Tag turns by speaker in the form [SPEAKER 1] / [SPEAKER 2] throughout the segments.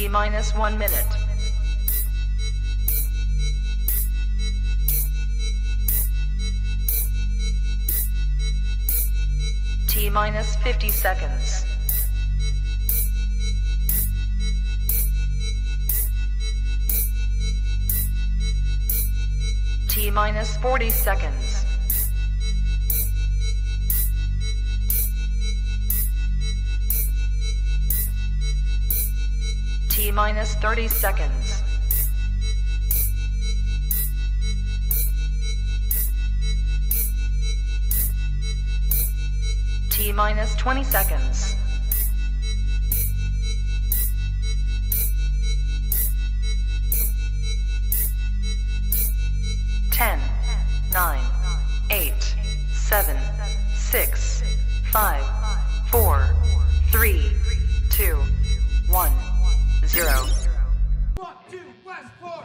[SPEAKER 1] T minus 1 minute. T minus 50 seconds. T minus 40 seconds. T minus 30 seconds. T minus 20 seconds. Ten, 9, 8, 7, 6, 5, 4, 3, 2, 1, 0.
[SPEAKER 2] Walk to Westport.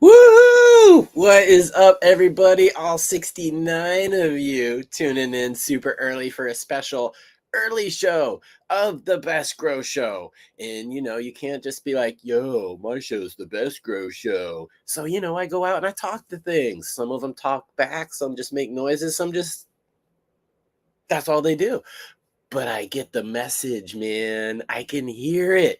[SPEAKER 3] Woohoo! What is up, everybody? All 69 of you tuning in super early for a special early show of the Best Grow Show. And, you can't just be like, yo, my show's the Best Grow Show. So, I go out and I talk to things. Some of them talk back, some just make noises, some just, that's all they do. But I get the message, man. I can hear it.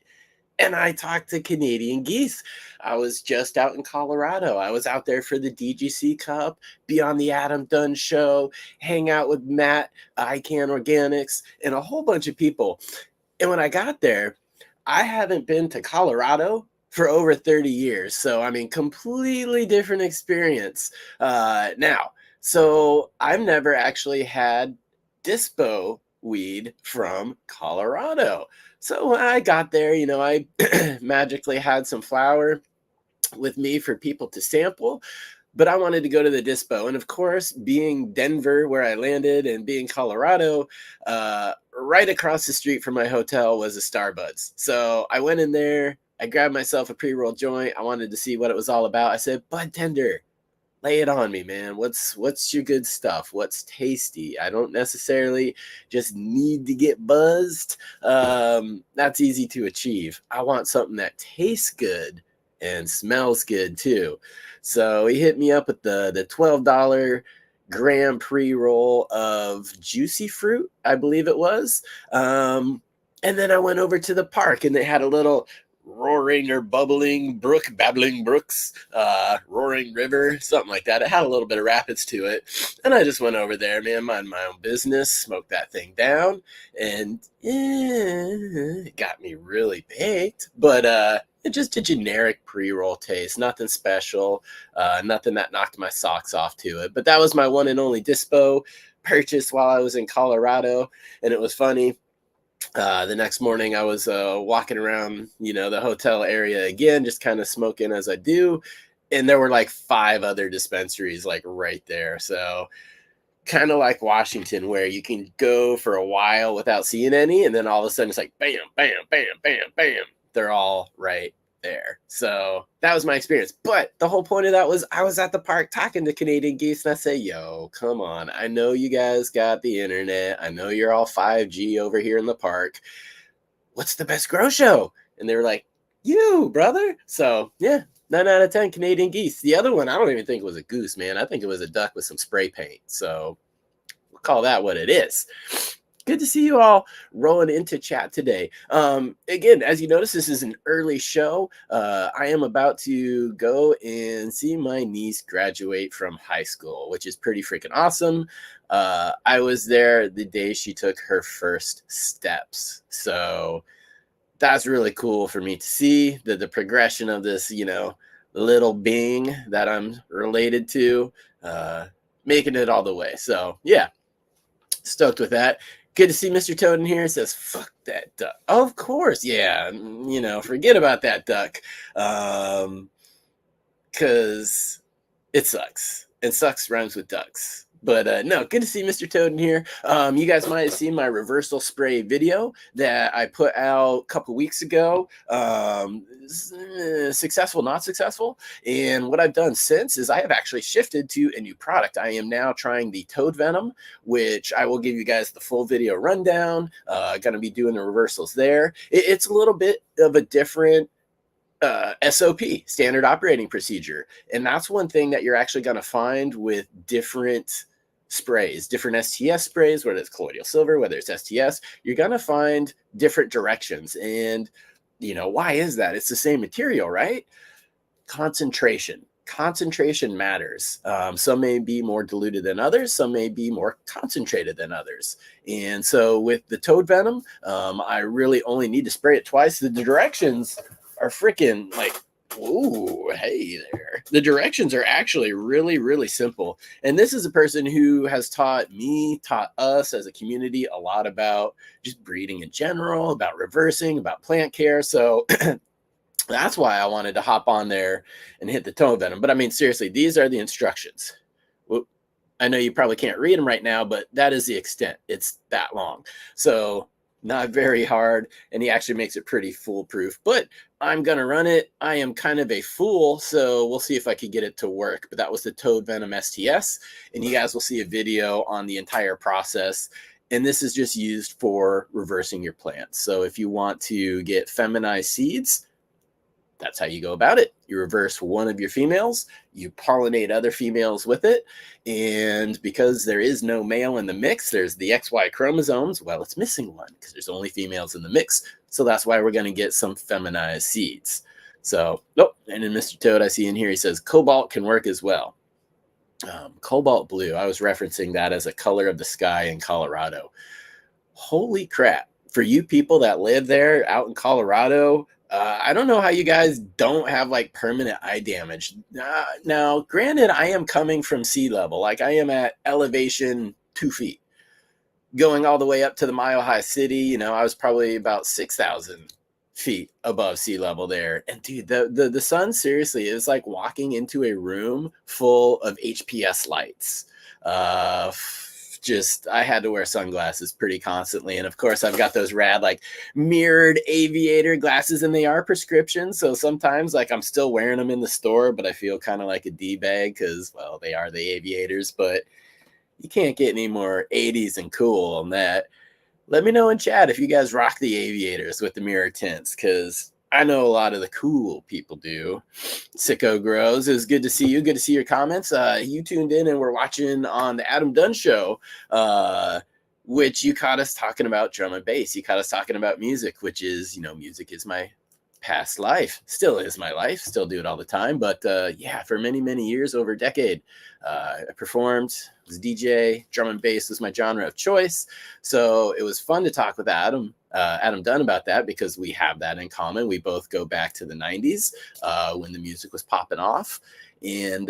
[SPEAKER 3] And I talked to Canadian geese. I was just out in Colorado. I was out there for the DGC Cup, be on the Adam Dunn Show, hang out with Matt, KIS Organics, and a whole bunch of people. And when I got there, I haven't been to Colorado for over 30 years. So, completely different experience now. So I've never actually had dispo weed from Colorado. So when I got there, I magically had some flower with me for people to sample, but I wanted to go to the dispo. And of course, being Denver, where I landed, and being Colorado, right across the street from my hotel was a Starbucks. So I went in there, I grabbed myself a pre-roll joint. I wanted to see what it was all about. I said, bud tender, lay it on me, man. What's your good stuff? What's tasty? I don't necessarily just need to get buzzed. That's easy to achieve. I want something that tastes good and smells good too. So he hit me up with the $12 gram pre-roll of juicy fruit, I believe it was. And then I went over to the park and they had a little roaring or bubbling brook, babbling brooks, roaring river, something like that. It had a little bit of rapids to it. And I just went over there, man, mind my own business, smoked that thing down, and it got me really baked. But it's just a generic pre-roll taste, nothing special, nothing that knocked my socks off to it. But that was my one and only dispo purchase while I was in Colorado. And it was funny. The next morning I was walking around, the hotel area again, just kind of smoking as I do. And there were like 5 other dispensaries like right there. So kind of like Washington, where you can go for a while without seeing any. And then all of a sudden it's like, bam, bam, bam, bam, bam. They're all right there. So that was my experience. But the whole point of that was I was at the park talking to Canadian geese, and I say, yo, come on. I know you guys got the internet. I know you're all 5G over here in the park. What's the Best Grow Show? And they were like, you, brother. So yeah, 9 out of 10 Canadian geese. The other one, I don't even think it was a goose, man. I think it was a duck with some spray paint. So we'll call that what it is. Good to see you all rolling into chat today. Again, as you notice, this is an early show. I am about to go and see my niece graduate from high school, which is pretty freaking awesome. I was there the day she took her first steps. So that's really cool for me to see the progression of this, little being that I'm related to, making it all the way. So yeah, stoked with that. Good to see Mr. Toad in here. It says, fuck that duck. Of course, yeah. Forget about that duck. Because it sucks. And sucks rhymes with ducks. But no, good to see Mr. Toad in here. You guys might have seen my reversal spray video that I put out a couple weeks ago. Successful, not successful. And what I've done since is I have actually shifted to a new product. I am now trying the Toad Venom, which I will give you guys the full video rundown. Going to be doing the reversals there. It's a little bit of a different SOP, standard operating procedure. And that's one thing that you're actually going to find with different sprays, different STS sprays, whether it's colloidal silver, whether it's STS, you're going to find different directions. And, why is that? It's the same material, right? Concentration. Concentration matters. Some may be more diluted than others. Some may be more concentrated than others. And so with the Toad Venom, I really only need to spray it twice. The directions are freaking like, ooh, hey there. The directions are actually really, really simple. And this is a person who has taught us as a community a lot about just breeding in general, about reversing, about plant care. So that's why I wanted to hop on there and hit the Toad Venom. But I mean, seriously, these are the instructions. I know you probably can't read them right now, but that is the extent. It's that long. So not very hard, and he actually makes it pretty foolproof, but I'm going to run it. I am kind of a fool, so we'll see if I can get it to work. But that was the Toad Venom STS, and you guys will see a video on the entire process. And this is just used for reversing your plants. So if you want to get feminized seeds, that's how you go about it. You reverse one of your females, you pollinate other females with it. And because there is no male in the mix, there's the XY chromosomes. Well, it's missing one because there's only females in the mix. So that's why we're going to get some feminized seeds. So, and then Mr. Toad, I see in here, he says cobalt can work as well. Cobalt blue, I was referencing that as a color of the sky in Colorado. Holy crap. For you people that live there out in Colorado, I don't know how you guys don't have like permanent eye damage. Now, granted, I am coming from sea level. Like I am at elevation 2 feet. Going all the way up to the Mile High City, I was probably about 6,000 feet above sea level there. And dude, the sun seriously is like walking into a room full of HPS lights. I had to wear sunglasses pretty constantly. And of course, I've got those rad, like mirrored aviator glasses, and they are prescription. So sometimes like I'm still wearing them in the store, but I feel kind of like a D-bag because, well, they are the aviators, but you can't get any more 80s and cool on that. Let me know in chat if you guys rock the aviators with the mirror tints, because I know a lot of the cool people do. Sicko Grows, it was good to see you. Good to see your comments. You tuned in and we're watching on the Adam Dunn Show, which you caught us talking about drum and bass. You caught us talking about music, which is, music is my past life. Still is my life. Still do it all the time. But yeah, for many, many years, over a decade, I performed, was a DJ. Drum and bass was my genre of choice. So it was fun to talk with Adam Dunn about that because we have that in common. We both go back to the 90s when the music was popping off. And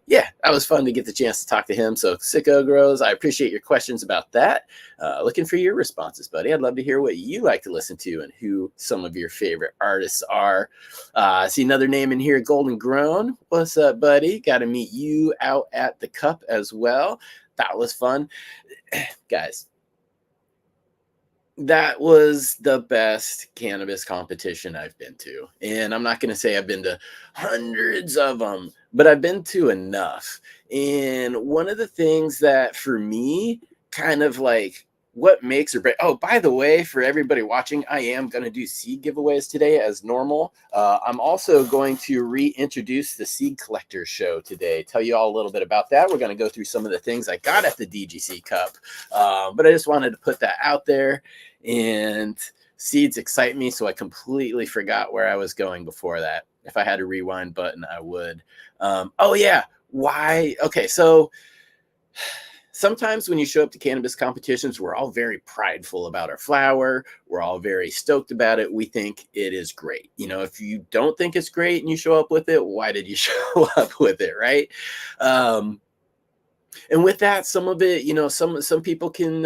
[SPEAKER 3] yeah, that was fun to get the chance to talk to him. So Sicko Grows, I appreciate your questions about that. Looking for your responses, buddy. I'd love to hear what you like to listen to and who some of your favorite artists are. I see another name in here, Golden Grown. What's up, buddy? Got to meet you out at the Cup as well. That was fun. Guys, that was the best cannabis competition I've been to. And I'm not going to say I've been to hundreds of them, but I've been to enough. And one of the things that for me kind of like what makes or break. Oh, by the way, for everybody watching, I am going to do seed giveaways today as normal. I'm also going to reintroduce the Seed Collector Show today. Tell you all a little bit about that. We're going to go through some of the things I got at the DGC Cup. But I just wanted to put that out there. And seeds excite me, so I completely forgot where I was going before that. If I had a rewind button, I would. Oh, yeah. Why? Okay, so sometimes when you show up to cannabis competitions, we're all very prideful about our flower. We're all very stoked about it. We think it is great. If you don't think it's great and you show up with it, why did you show up with it, right? And with that, some of it, some people can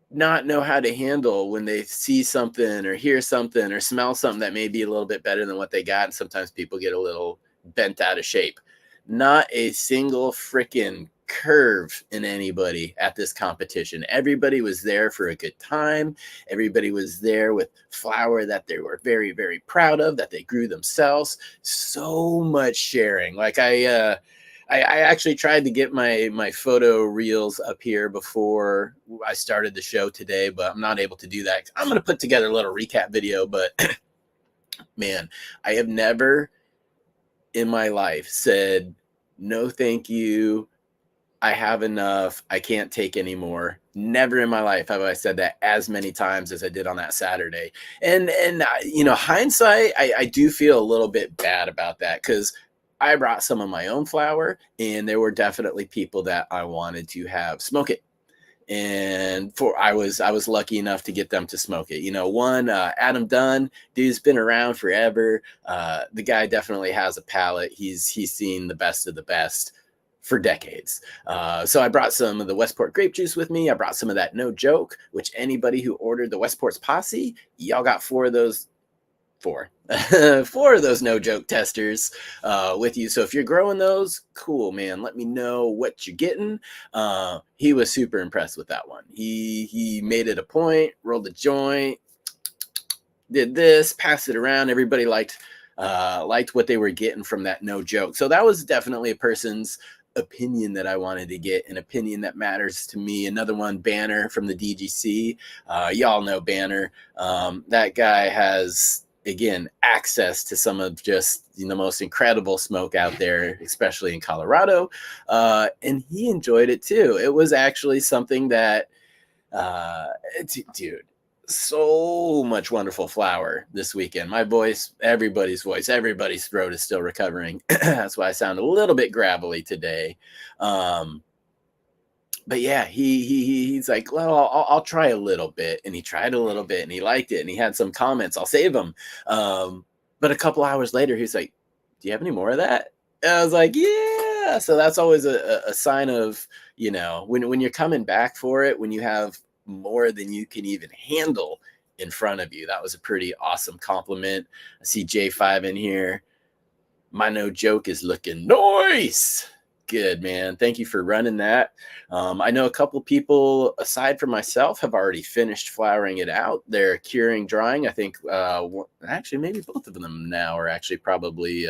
[SPEAKER 3] not know how to handle when they see something or hear something or smell something that may be a little bit better than what they got. And sometimes people get a little bent out of shape. Not a single freaking curve in anybody at this competition. Everybody was there for a good time. Everybody was there with flower that they were very, very proud of, that they grew themselves. So much sharing. Like I actually tried to get my photo reels up here before I started the show today, but I'm not able to do that. I'm going to put together a little recap video, but man, I have never in my life said, no, thank you. I have enough. I can't take anymore. Never in my life have I said that as many times as I did on that Saturday. And hindsight, I do feel a little bit bad about that because I brought some of my own flower, and there were definitely people that I wanted to have smoke it. And I was lucky enough to get them to smoke it. One, Adam Dunn, dude's been around forever. The guy definitely has a palate. He's seen the best of the best for decades. So I brought some of the Westport grape juice with me. I brought some of that No Joke, which anybody who ordered the Westport's Posse, y'all got four of those No Joke testers with you. So if you're growing those, cool, man. Let me know what you're getting. He was super impressed with that one. He made it a point, rolled a joint, did this, passed it around. Everybody liked what they were getting from that No Joke. So that was definitely a person's opinion that I wanted to get, an opinion that matters to me. Another one, Banner from the DGC. Y'all know Banner. That guy has, again, access to some of just the most incredible smoke out there, especially in Colorado. And he enjoyed it too. It was actually something that, dude, so much wonderful flower this weekend. My voice, everybody's throat is still recovering. That's why I sound a little bit gravelly today. But yeah, he's like, well, I'll try a little bit. And he tried a little bit and he liked it. And he had some comments. I'll save them. But a couple hours later, he's like, do you have any more of that? And I was like, yeah. So that's always a sign of, when you're coming back for it, when you have more than you can even handle in front of you. That was a pretty awesome compliment. I see J5 in here. My No Joke is looking nice. Good, man. Thank you for running that. I know a couple people, aside from myself, have already finished flowering it out. They're curing, drying. I think, actually, maybe both of them now are actually probably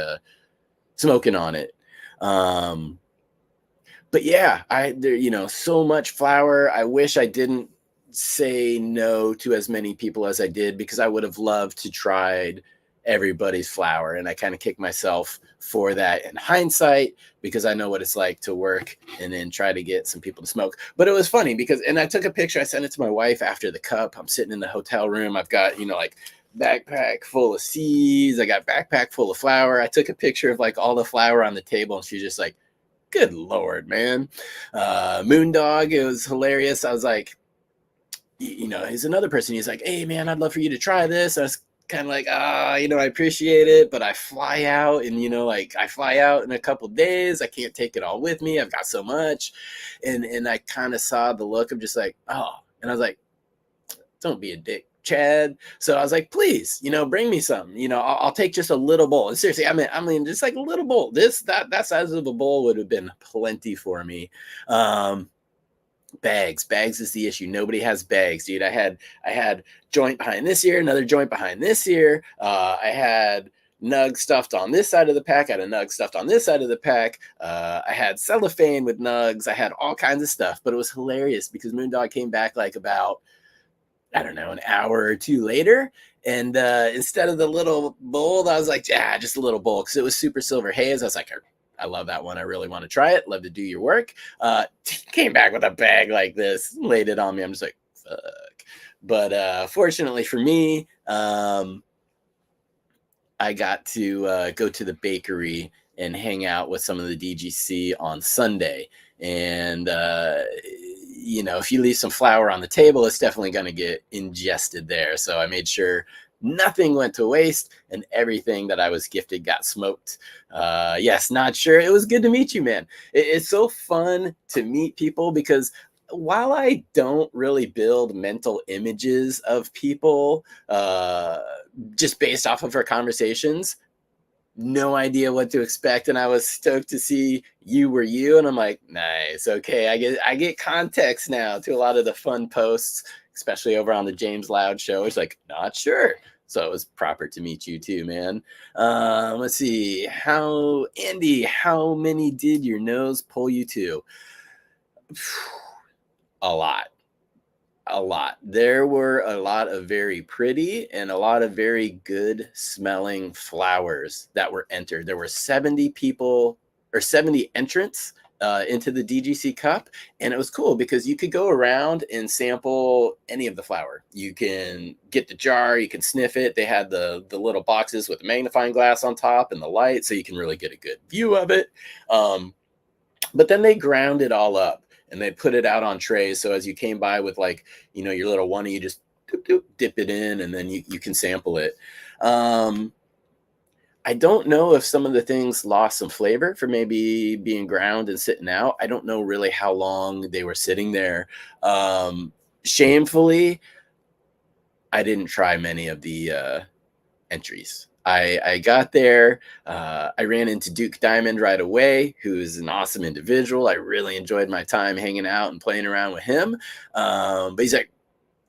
[SPEAKER 3] smoking on it. But yeah, there, so much flower. I wish I didn't say no to as many people as I did, because I would have loved to tried everybody's flower, and I kind of kick myself for that in hindsight, because I know what it's like to work and then try to get some people to smoke. But it was funny because, and I took a picture, I sent it to my wife after the cup. I'm sitting in the hotel room, I've got like backpack full of seeds, I got backpack full of flower. I took a picture of like all the flower on the table, and she's just like, good Lord, man. Moondog, it was hilarious. I was like, he's another person. He's like, hey man, I'd love for you to try this. I was kind of like, I appreciate it, but I fly out, and I fly out in a couple days. I can't take it all with me. I've got so much. And I kind of saw the look of just like, and I was like, don't be a dick, Chad. So I was like, please, bring me some. I'll take just a little bowl. And seriously, I mean, just like a little bowl. That size of a bowl would have been plenty for me. Bags is the issue. Nobody has bags, dude. I had joint behind this ear, another joint behind this ear. I had nug stuffed on this side of the pack. I had a nug stuffed on this side of the pack. I had cellophane with nugs. I had all kinds of stuff, but it was hilarious because Moondog came back like about, I don't know, an hour or two later. And instead of the little bowl, I was like, yeah, just a little bowl, because it was super silver haze. I was like, I love that one. I really want to try it. Love to do your work. Came back with a bag like this, laid it on me. I'm just like, fuck. But fortunately for me, I got to go to the bakery and hang out with some of the DGC on Sunday. And, if you leave some flour on the table, it's definitely going to get ingested there. So I made sure nothing went to waste and everything that I was gifted got smoked. Yes, not sure. It was good to meet you, man. It's so fun to meet people because while I don't really build mental images of people just based off of our conversations, no idea what to expect, and I was stoked to see you were you, and I'm like, nice, okay, I get context now to a lot of the fun posts, especially over on the James Loud show. It's like, not sure. So it was proper to meet you too, man. Let's see, Andy, how many did your nose pull you to? A lot. There were a lot of very pretty and a lot of very good smelling flowers that were entered. There were 70 people or 70 entrants into the DGC Cup. And it was cool because you could go around and sample any of the flower. You can get the jar, you can sniff it. They had the little boxes with the magnifying glass on top and the light, so you can really get a good view of it. But then they ground it all up and they put it out on trays. So as you came by with your little one, you just dip it in and then you can sample it. I don't know if some of the things lost some flavor for maybe being ground and sitting out. I don't know really how long they were sitting there. Shamefully, I didn't try many of the entries. I got there. I ran into Duke Diamond right away, who is an awesome individual. I really enjoyed my time hanging out and playing around with him. But he's like,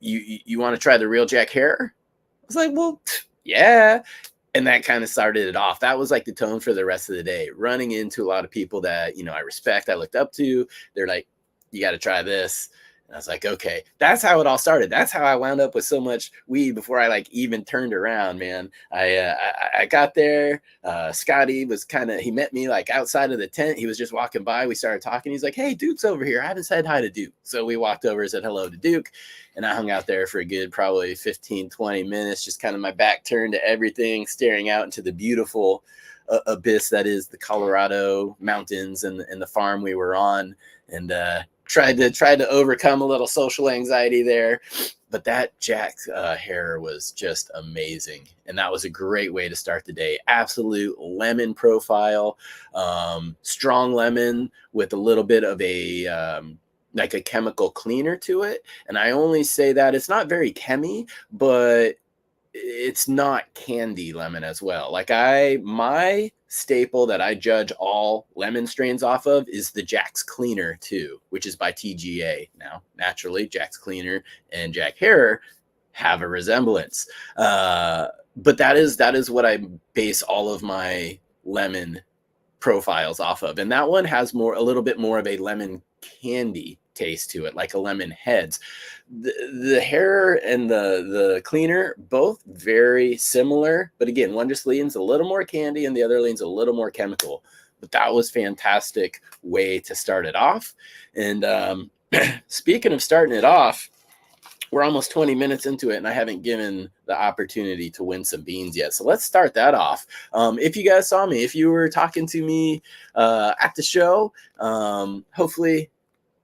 [SPEAKER 3] you want to try the real Jack Hare? I was like, well, yeah. And that kind of started it off. That was like the tone for the rest of the day. Running into a lot of people that, I respect, I looked up to. They're like, you got to try this. And I was like, okay, that's how it all started. That's how I wound up with so much weed before I even turned around, man. I got there. Scotty was he met me outside of the tent. He was just walking by. We started talking. He's like, hey, Duke's over here. I haven't said hi to Duke. So we walked over and said hello to Duke. And I hung out there for a good probably 15, 20 minutes, just kind of my back turned to everything, staring out into the beautiful abyss that is the Colorado mountains and the farm we were on. And tried to overcome a little social anxiety there, but that Jack Hare was just amazing, and that was a great way to start the day. Absolute lemon profile, strong lemon with a little bit of a a chemical cleaner to it. And I only say that it's not very chemi, but it's not candy lemon as well. My staple that I judge all lemon strains off of is the Jack's Cleaner 2, which is by TGA. Now, naturally, Jack's Cleaner and Jack Hare have a resemblance. But that is what I base all of my lemon profiles off of. And that one has a little bit more of a lemon candy taste to it, like a lemon heads. The Hare and the Cleaner, both very similar, but again, one just leans a little more candy and the other leans a little more chemical. But that was fantastic way to start it off. And speaking of starting it off, we're almost 20 minutes into it and I haven't given the opportunity to win some beans yet. So let's start that off. If you guys saw me, if you were talking to me at the show, hopefully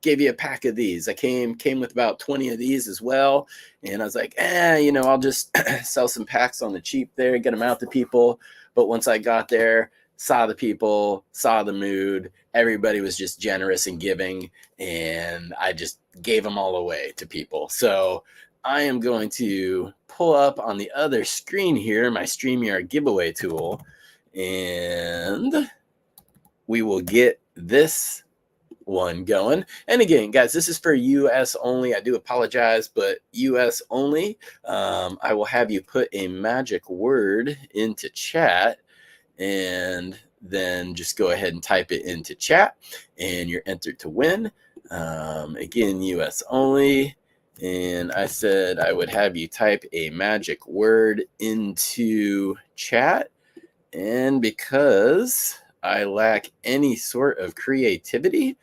[SPEAKER 3] gave you a pack of these. I came with about 20 of these as well. And I was like, I'll just sell some packs on the cheap there, get them out to people. But once I got there, saw the people, saw the mood, everybody was just generous and giving. And I just gave them all away to people. So I am going to pull up on the other screen here, my StreamYard giveaway tool, and we will get this one going. And again, guys, this is for US only. I do apologize, but US only. I will have you put a magic word into chat and then just go ahead and type it into chat and you're entered to win. Again, US only. And I said I would have you type a magic word into chat. And because I lack any sort of creativity,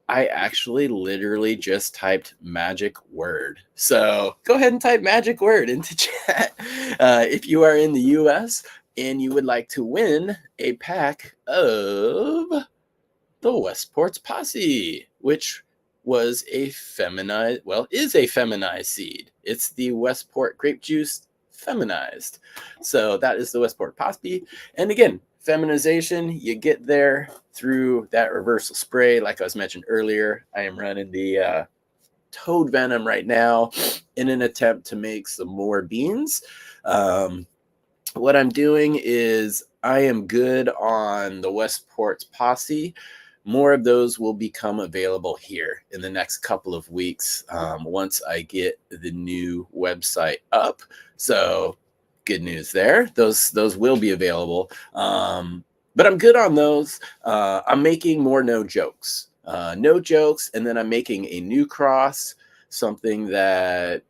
[SPEAKER 3] I actually literally just typed magic word. So go ahead and type magic word into chat if you are in the US and you would like to win a pack of the Westport's Posse, which was a feminized, well, is a feminized seed. It's the Westport grape juice feminized. So that is the Westport Posse. And again, feminization, you get there through that reversal spray. Like I was mentioned earlier, I am running the toad venom right now in an attempt to make some more beans. What I'm doing is I am good on the Westport's Posse. More of those will become available here in the next couple of weeks once I get the new website up. So good news there. Those will be available. But I'm good on those. I'm making more no jokes. No jokes, and then I'm making a new cross, something that,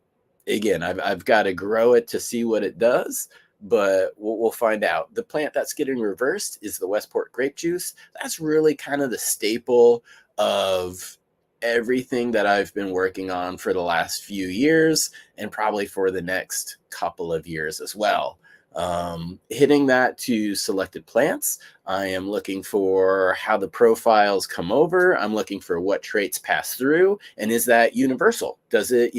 [SPEAKER 3] again, I've got to grow it to see what it does. But we'll find out. The plant that's getting reversed is the Westport grape juice. That's really kind of the staple of everything that I've been working on for the last few years and probably for the next couple of years as well. Hitting that to selected plants, I am looking for how the profiles come over. I'm looking for what traits pass through, and is that universal? Does it,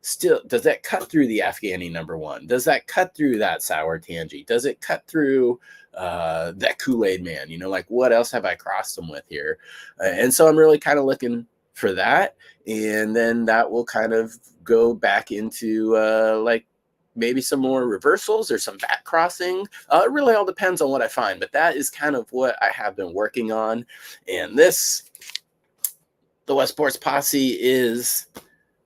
[SPEAKER 3] still, does that cut through the Afghani #1? Does that cut through that sour tangy? Does it cut through that Kool-Aid man? Like, what else have I crossed them with here? And so I'm really kind of looking for that. And then that will kind of go back into like maybe some more reversals or some back crossing. It really all depends on what I find. But that is kind of what I have been working on. And the Westport's Posse is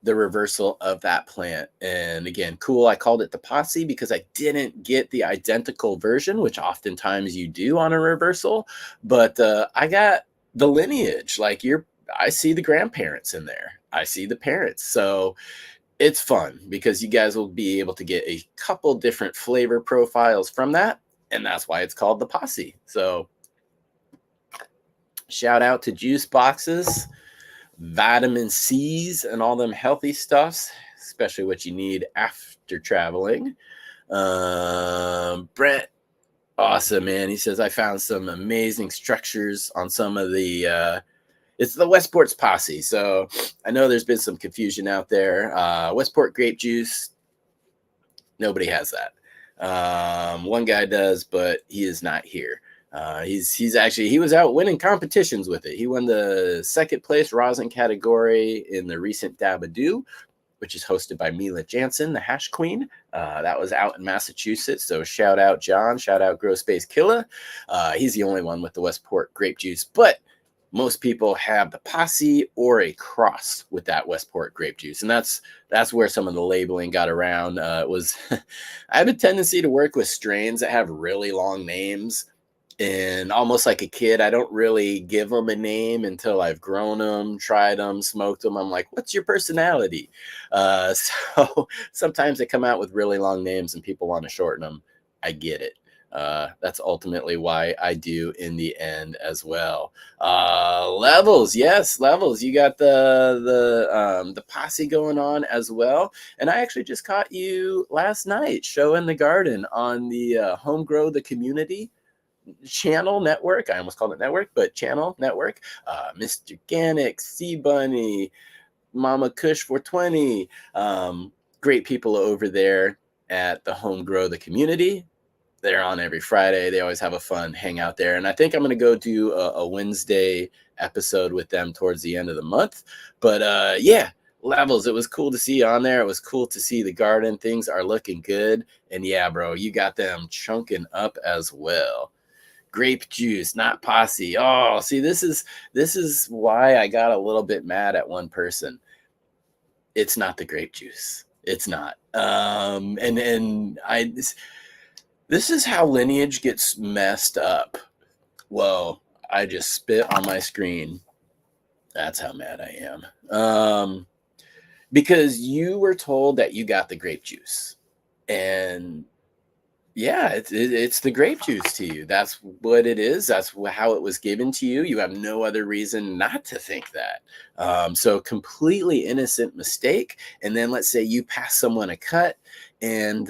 [SPEAKER 3] the reversal of that plant. And again, cool, I called it the Posse because I didn't get the identical version, which oftentimes you do on a reversal, but I got the lineage. Like, I see the grandparents in there, I see the parents, so it's fun because you guys will be able to get a couple different flavor profiles from that, and that's why it's called the Posse. So shout out to juice boxes, vitamin C's, and all them healthy stuffs, especially what you need after traveling. Brent, awesome, man. He says, I found some amazing structures on some of the, it's the Westport's Posse. So I know there's been some confusion out there. Westport grape juice, nobody has that. One guy does, but he is not here. He's actually, he was out winning competitions with it. He won the second place rosin category in the recent Dabadoo, which is hosted by Mila Jansen, the Hash Queen. That was out in Massachusetts. So shout out John, shout out Grow Space Killer. He's the only one with the Westport grape juice, but most people have the Posse or a cross with that Westport grape juice. And that's where some of the labeling got around. It was, I have a tendency to work with strains that have really long names. And almost like a kid, I don't really give them a name until I've grown them, tried them, smoked them. I'm like, what's your personality? So sometimes they come out with really long names and people want to shorten them. I get it. That's ultimately why I do in the end as well. Levels, yes, levels. You got the Posse going on as well. And I actually just caught you last night showing the garden on the Home Grow the Community channel network. I almost called it network, but channel network. Mr. Organics, Sea Bunny, Mama Kush 420. Great people over there at the Home Grow the Community. They're on every Friday. They always have a fun hangout there. And I think I'm going to go do a Wednesday episode with them towards the end of the month. But yeah, levels. It was cool to see you on there. It was cool to see the garden. Things are looking good. And yeah, bro, you got them chunking up as well. Grape juice, not Posse. Oh, see, this is why I got a little bit mad at one person. It's not the grape juice. It's not. This is how lineage gets messed up. Whoa, I just spit on my screen. That's how mad I am. Because you were told that you got the grape juice. And yeah, it's the grape juice to you. That's what it is. That's how it was given to you. You have no other reason not to think that. So completely innocent mistake. And then let's say you pass someone a cut and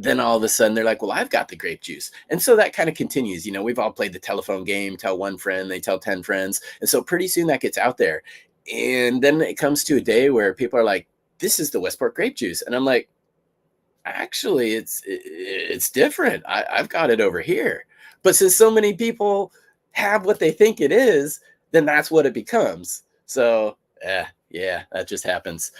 [SPEAKER 3] then all of a sudden they're like, well, I've got the grape juice. And so that kind of continues. We've all played the telephone game, tell one friend, they tell 10 friends. And so pretty soon that gets out there. And then it comes to a day where people are like, this is the Westport grape juice. And I'm like, actually, it's different. I've got it over here. But since so many people have what they think it is, then that's what it becomes. So, yeah, that just happens.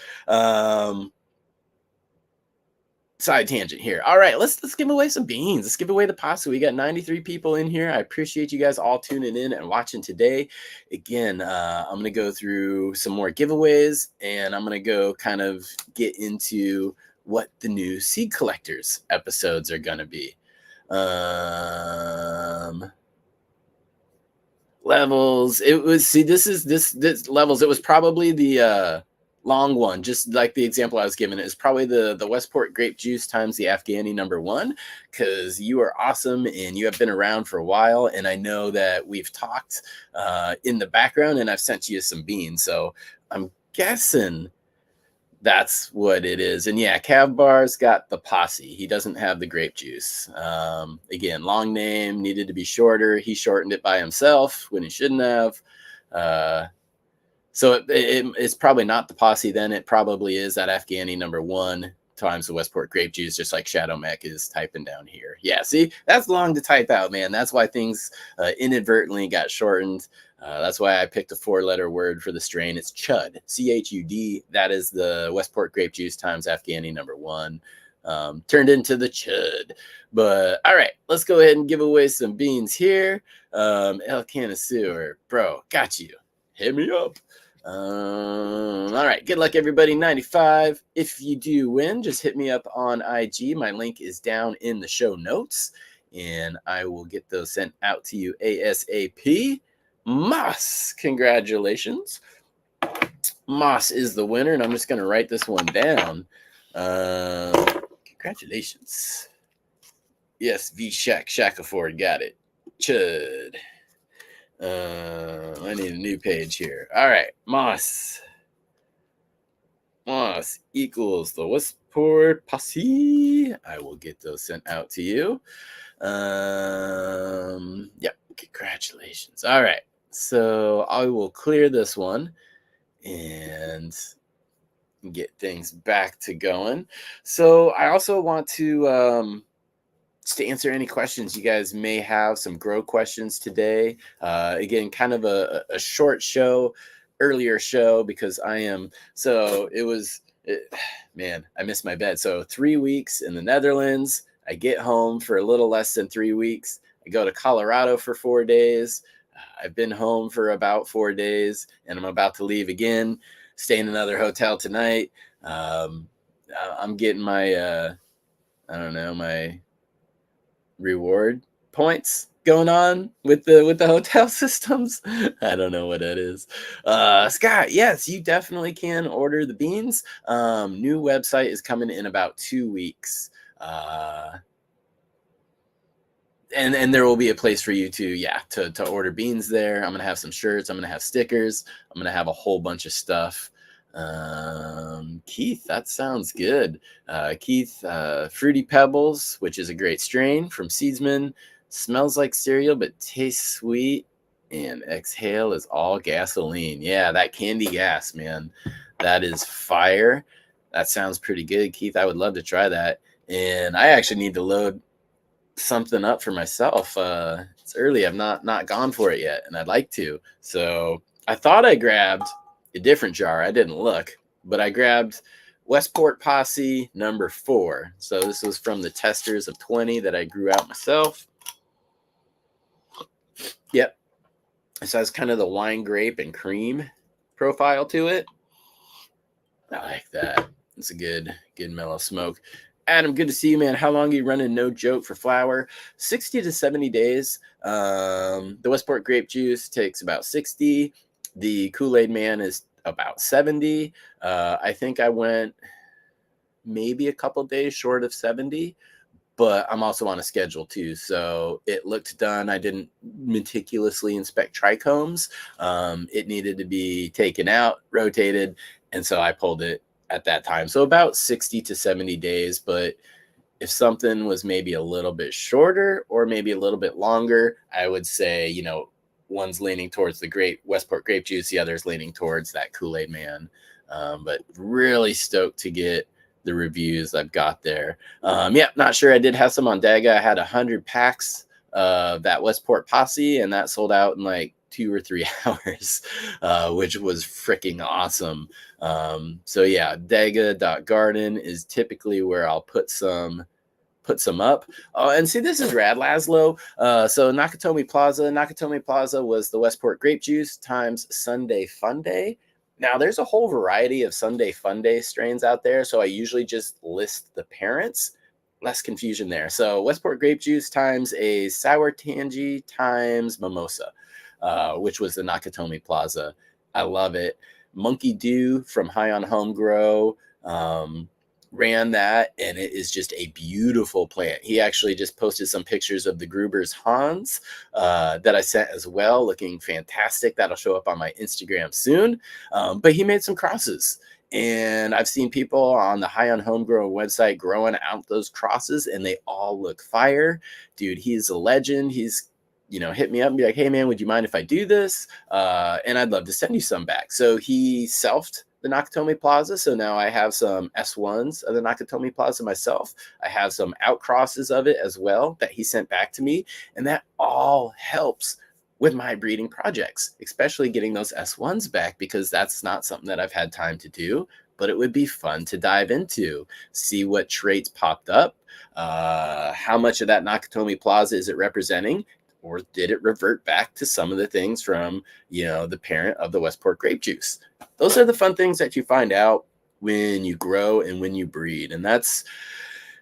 [SPEAKER 3] Side tangent here. All right, let's give away some beans. Let's give away the pasta. We got 93 people in here. I appreciate you guys all tuning in and watching today. Again, I'm going to go through some more giveaways, and I'm going to go kind of get into what the new seed collectors episodes are going to be. Levels. This levels. It was probably the long one, just like the example I was given. Is probably the Westport grape juice times the Afghani #1, because you are awesome and you have been around for a while, and I know that we've talked in the background, and I've sent you some beans, so I'm guessing that's what it is. And yeah, Cav Bar's got the posse. He doesn't have the grape juice. Again, long name, needed to be shorter. He shortened it by himself when he shouldn't have. So it's probably not the posse then. It probably is that Afghani #1 times the Westport grape juice, just like Shadow Mech is typing down here. Yeah, see, that's long to type out, man. That's why things inadvertently got shortened. That's why I picked a 4-letter word for the strain. It's Chud, CHUD. That is the Westport grape juice times Afghani #1. Turned into the Chud. But all right, let's go ahead and give away some beans here. El Canasur, bro, got you. Hit me up. All right, good luck everybody. 95. If you do win, just hit me up on IG. My link is down in the show notes, and I will get those sent out to you ASAP. Moss, congratulations. Moss is the winner, and I'm just going to write this one down. Congratulations. Yes, V-Shack, Shackleford got it. Chud. I need a new page here. All right, Moss equals the Westport posse. I will get those sent out to you. Yep, congratulations. All right, so I will clear this one and get things back to going. So I also want to answer any questions you guys may have, some grow questions today. Again, kind of a short show, earlier show, because man, I missed my bed. So 3 weeks in the Netherlands. I get home for a little less than 3 weeks. I go to Colorado for 4 days. I've been home for about 4 days, and I'm about to leave again, stay in another hotel tonight. I'm getting my, my reward points going on with the hotel systems. I don't know what that is. Scott, yes, you definitely can order the beans. New website is coming in about 2 weeks. And there will be a place for you to order beans there. I'm gonna have some shirts. I'm gonna have stickers. I'm gonna have a whole bunch of stuff. Keith, that sounds good. Keith, Fruity Pebbles, which is a great strain from Seedsman, smells like cereal but tastes sweet, and exhale is all gasoline. Yeah, that candy gas, man, that is fire. That sounds pretty good, Keith. I would love to try that. And I actually need to load something up for myself. It's early. I've not gone for it yet, and I'd like to. So I thought I grabbed a different jar. I didn't look, but I grabbed Westport Posse #4. So this was from the testers of 20 that I grew out myself. Yep. This has kind of the wine, grape, and cream profile to it. I like that. It's a good mellow smoke. Adam, good to see you, man. How long are you running No Joke for flower? 60 to 70 days. The Westport grape juice takes about 60. The Kool-Aid Man is about 70. I think I went maybe a couple days short of 70, but I'm also on a schedule too. So it looked done. I didn't meticulously inspect trichomes. It needed to be taken out, rotated, and so I pulled it at that time. So about 60 to 70 days, but if something was maybe a little bit shorter or maybe a little bit longer, I would say, one's leaning towards the Westport grape juice, the other's leaning towards that Kool-Aid Man. But really stoked to get the reviews I've got there. Not sure. I did have some on Dega. I had 100 packs of that Westport Posse, and that sold out in like 2 or 3 hours, which was freaking awesome. Dega.garden is typically where I'll put some up. And see, this is rad, Laszlo. So Nakatomi Plaza was the Westport grape juice times Sunday Fun Day. Now there's a whole variety of Sunday Fun Day strains out there, so I usually just list the parents. Less confusion there. So Westport grape juice times a sour tangy times mimosa, which was the Nakatomi Plaza. I love it. Monkey Dew from High on Home Grow ran that, and it is just a beautiful plant. He actually just posted some pictures of the Gruber's Hans that I sent as well, looking fantastic. That'll show up on my Instagram soon. But he made some crosses, and I've seen people on the High on Homegrown website growing out those crosses, and they all look fire. Dude, he's a legend. He's hit me up and be like, hey man, would you mind if I do this? And I'd love to send you some back. So he selfed the Nakatomi Plaza. So now I have some S1s of the Nakatomi Plaza myself. I have some outcrosses of it as well that he sent back to me. And that all helps with my breeding projects, especially getting those S1s back, because that's not something that I've had time to do, but it would be fun to dive into, see what traits popped up, how much of that Nakatomi Plaza is it representing, or did it revert back to some of the things from, the parent of the Westport grape juice? Those are the fun things that you find out when you grow and when you breed. And that's,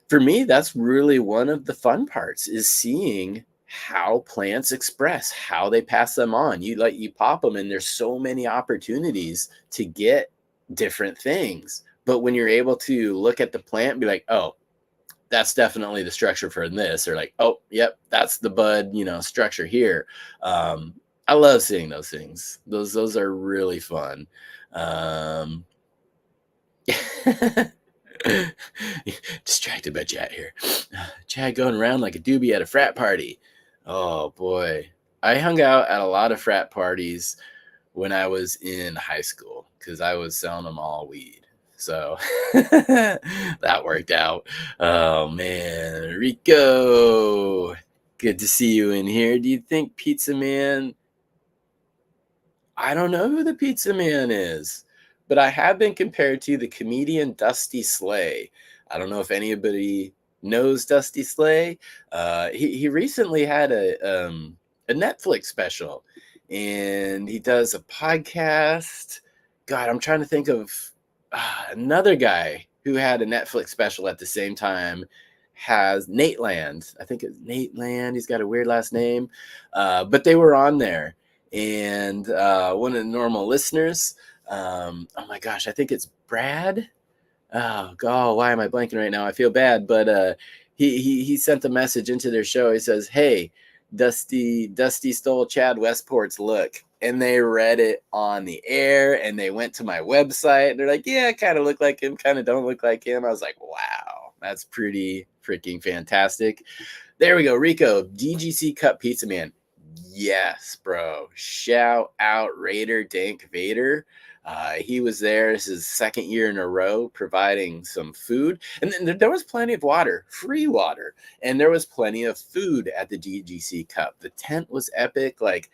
[SPEAKER 3] for me, that's really one of the fun parts, is seeing how plants express, how they pass them on. You pop them, and there's so many opportunities to get different things. But when you're able to look at the plant and be like, oh, that's definitely the structure for this, or like, oh, yep, that's the bud, structure here. I love seeing those things. Those are really fun. Distracted by Chad here. Chad going around like a doobie at a frat party. Oh boy. I hung out at a lot of frat parties when I was in high school because I was selling them all weed. So that worked out. Oh man, Rico, good to see you in here. Do you think Pizza Man? I don't know who the Pizza Man is, but I have been compared to the comedian Dusty Slay. I don't know if anybody knows Dusty Slay. He recently had a Netflix special, and he does a podcast. God, I'm trying to think of another guy who had a Netflix special at the same time. Has Nate Land. I think it's Nate Land. He's got a weird last name. But they were on there. And one of the normal listeners, oh my gosh, I think it's Brad. Oh God, why am I blanking right now? I feel bad. But he sent a message into their show. He says, hey, Dusty stole Chad Westport's look. And they read it on the air, and they went to my website, and they're like, yeah, kind of look like him, kind of don't look like him. I was like, wow, that's pretty freaking fantastic. There we go. Rico, DGC Cup Pizza Man. Yes, bro. Shout out Raider Dank Vader. He was there. This is his second year in a row providing some food. And then there was plenty of water, free water. And there was plenty of food at the DGC Cup. The tent was epic. Like,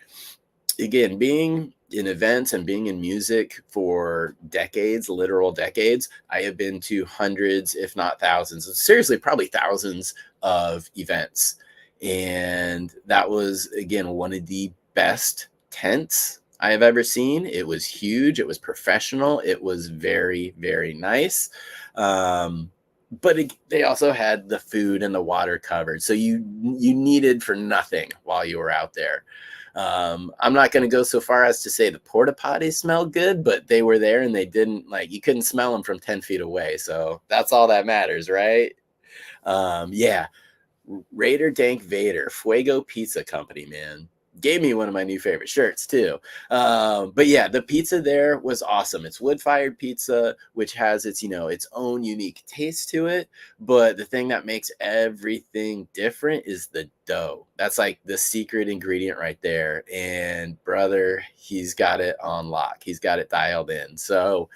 [SPEAKER 3] again, being in events and being in music for decades, literal decades, I have been to hundreds, if not thousands, seriously, probably thousands of events. And that was, again, one of the best tents I have ever seen. It was huge. It was professional. It was very, very nice. But they also had the food and the water covered. So you needed for nothing while you were out there. I'm not going to go so far as to say the porta potties smelled good, but they were there, and they didn't, like, you couldn't smell them from 10 feet away. So that's all that matters, right? Yeah. Raider Dank Vader, Fuego Pizza Company, man. gave me one of my new favorite shirts too. But yeah, the pizza there was awesome. It's wood-fired pizza, which has its, its own unique taste to it. But the thing that makes everything different is the dough. That's like the secret ingredient right there. And brother, he's got it on lock. He's got it dialed in. So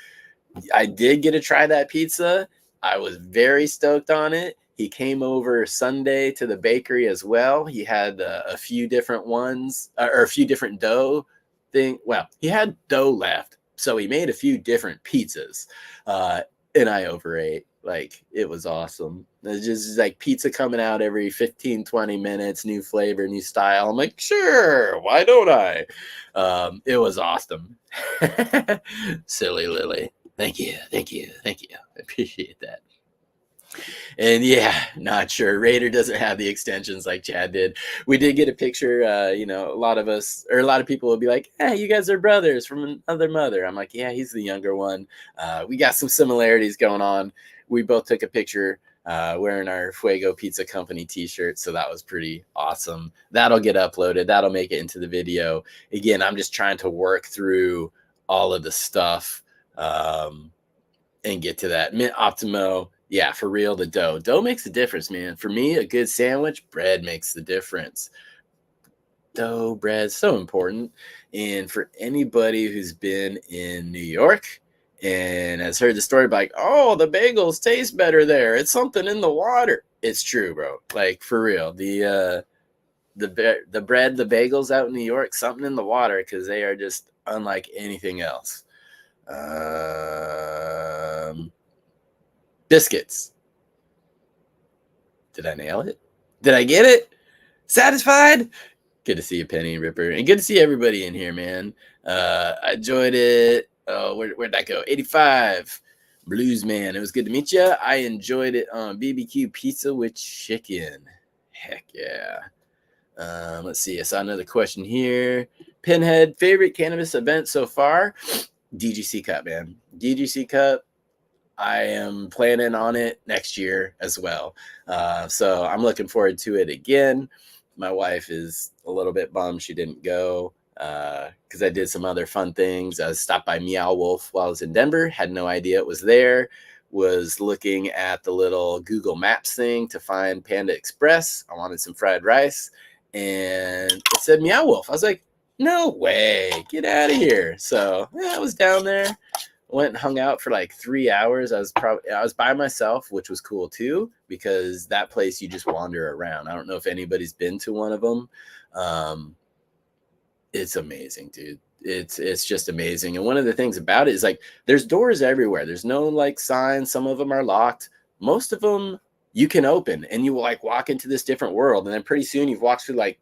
[SPEAKER 3] I did get to try that pizza. I was very stoked on it. He came over Sunday to the bakery as well. He had a few different ones, or a few different dough thing. Well, he had dough left, so he made a few different pizzas, and I overate. Like, it was awesome. It's just like pizza coming out every 15, 20 minutes, new flavor, new style. I'm like, sure, why don't I? It was awesome. Silly Lily. Thank you. I appreciate that. And yeah, not sure. Raider doesn't have the extensions like Chad did. We did get a picture. A lot of us, or a lot of people will be like, "Hey, you guys are brothers from another mother." I'm like, "Yeah, he's the younger one." We got some similarities going on. We both took a picture wearing our Fuego Pizza Company t-shirt, so that was pretty awesome. That'll get uploaded. That'll make it into the video. Again, I'm just trying to work through all of the stuff and get to that. Mint Optimo. Yeah, for real, the dough. Dough makes a difference, man. For me, a good sandwich, bread makes the difference. Dough, bread, so important. And for anybody who's been in New York and has heard the story about, like, oh, the bagels taste better there. It's something in the water. It's true, bro. Like, for real. The bread, the bagels out in New York, something in the water, because they are just unlike anything else. Biscuits. Did I nail it? Did I get it? Satisfied? Good to see you, Penny Ripper, and good to see everybody in here, man. I enjoyed it. Oh, where'd that go? 85. Blues Man. It was good to meet you. I enjoyed it on BBQ pizza with chicken. Heck yeah. Let's see. I saw another question here. Pinhead, favorite cannabis event so far? DGC Cup, man. DGC Cup. I am planning on it next year as well. So I'm looking forward to it again. My wife is a little bit bummed she didn't go because I did some other fun things. I stopped by Meow Wolf while I was in Denver. Had no idea it was there. Was looking at the little Google Maps thing to find Panda Express. I wanted some fried rice. And it said Meow Wolf. I was like, no way. Get out of here. So yeah, I was down there. Went and hung out for like 3 hours. I was by myself, which was cool too, because that place you just wander around. I don't know if anybody's been to one of them. It's amazing, dude. It's just amazing. And one of the things about it is, like, there's doors everywhere. There's no like signs. Some of them are locked. Most of them you can open, and you will like walk into this different world. And then pretty soon you've walked through like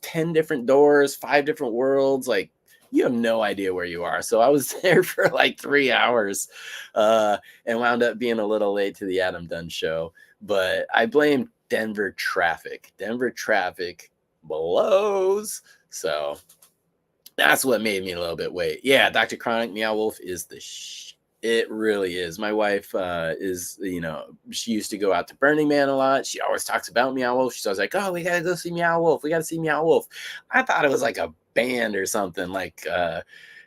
[SPEAKER 3] 10 different doors, 5 different worlds. Like, you have no idea where you are. So I was there for like 3 hours and wound up being a little late to the Adam Dunn show. But I blame Denver traffic. Denver traffic blows. So that's what made me a little bit wait. Yeah, Dr. Chronic Meow Wolf is the it really is. My wife is, she used to go out to Burning Man a lot. She always talks about Meow Wolf. She's always like, oh, we got to go see Meow Wolf. We got to see Meow Wolf. I thought it was like a band or something, like,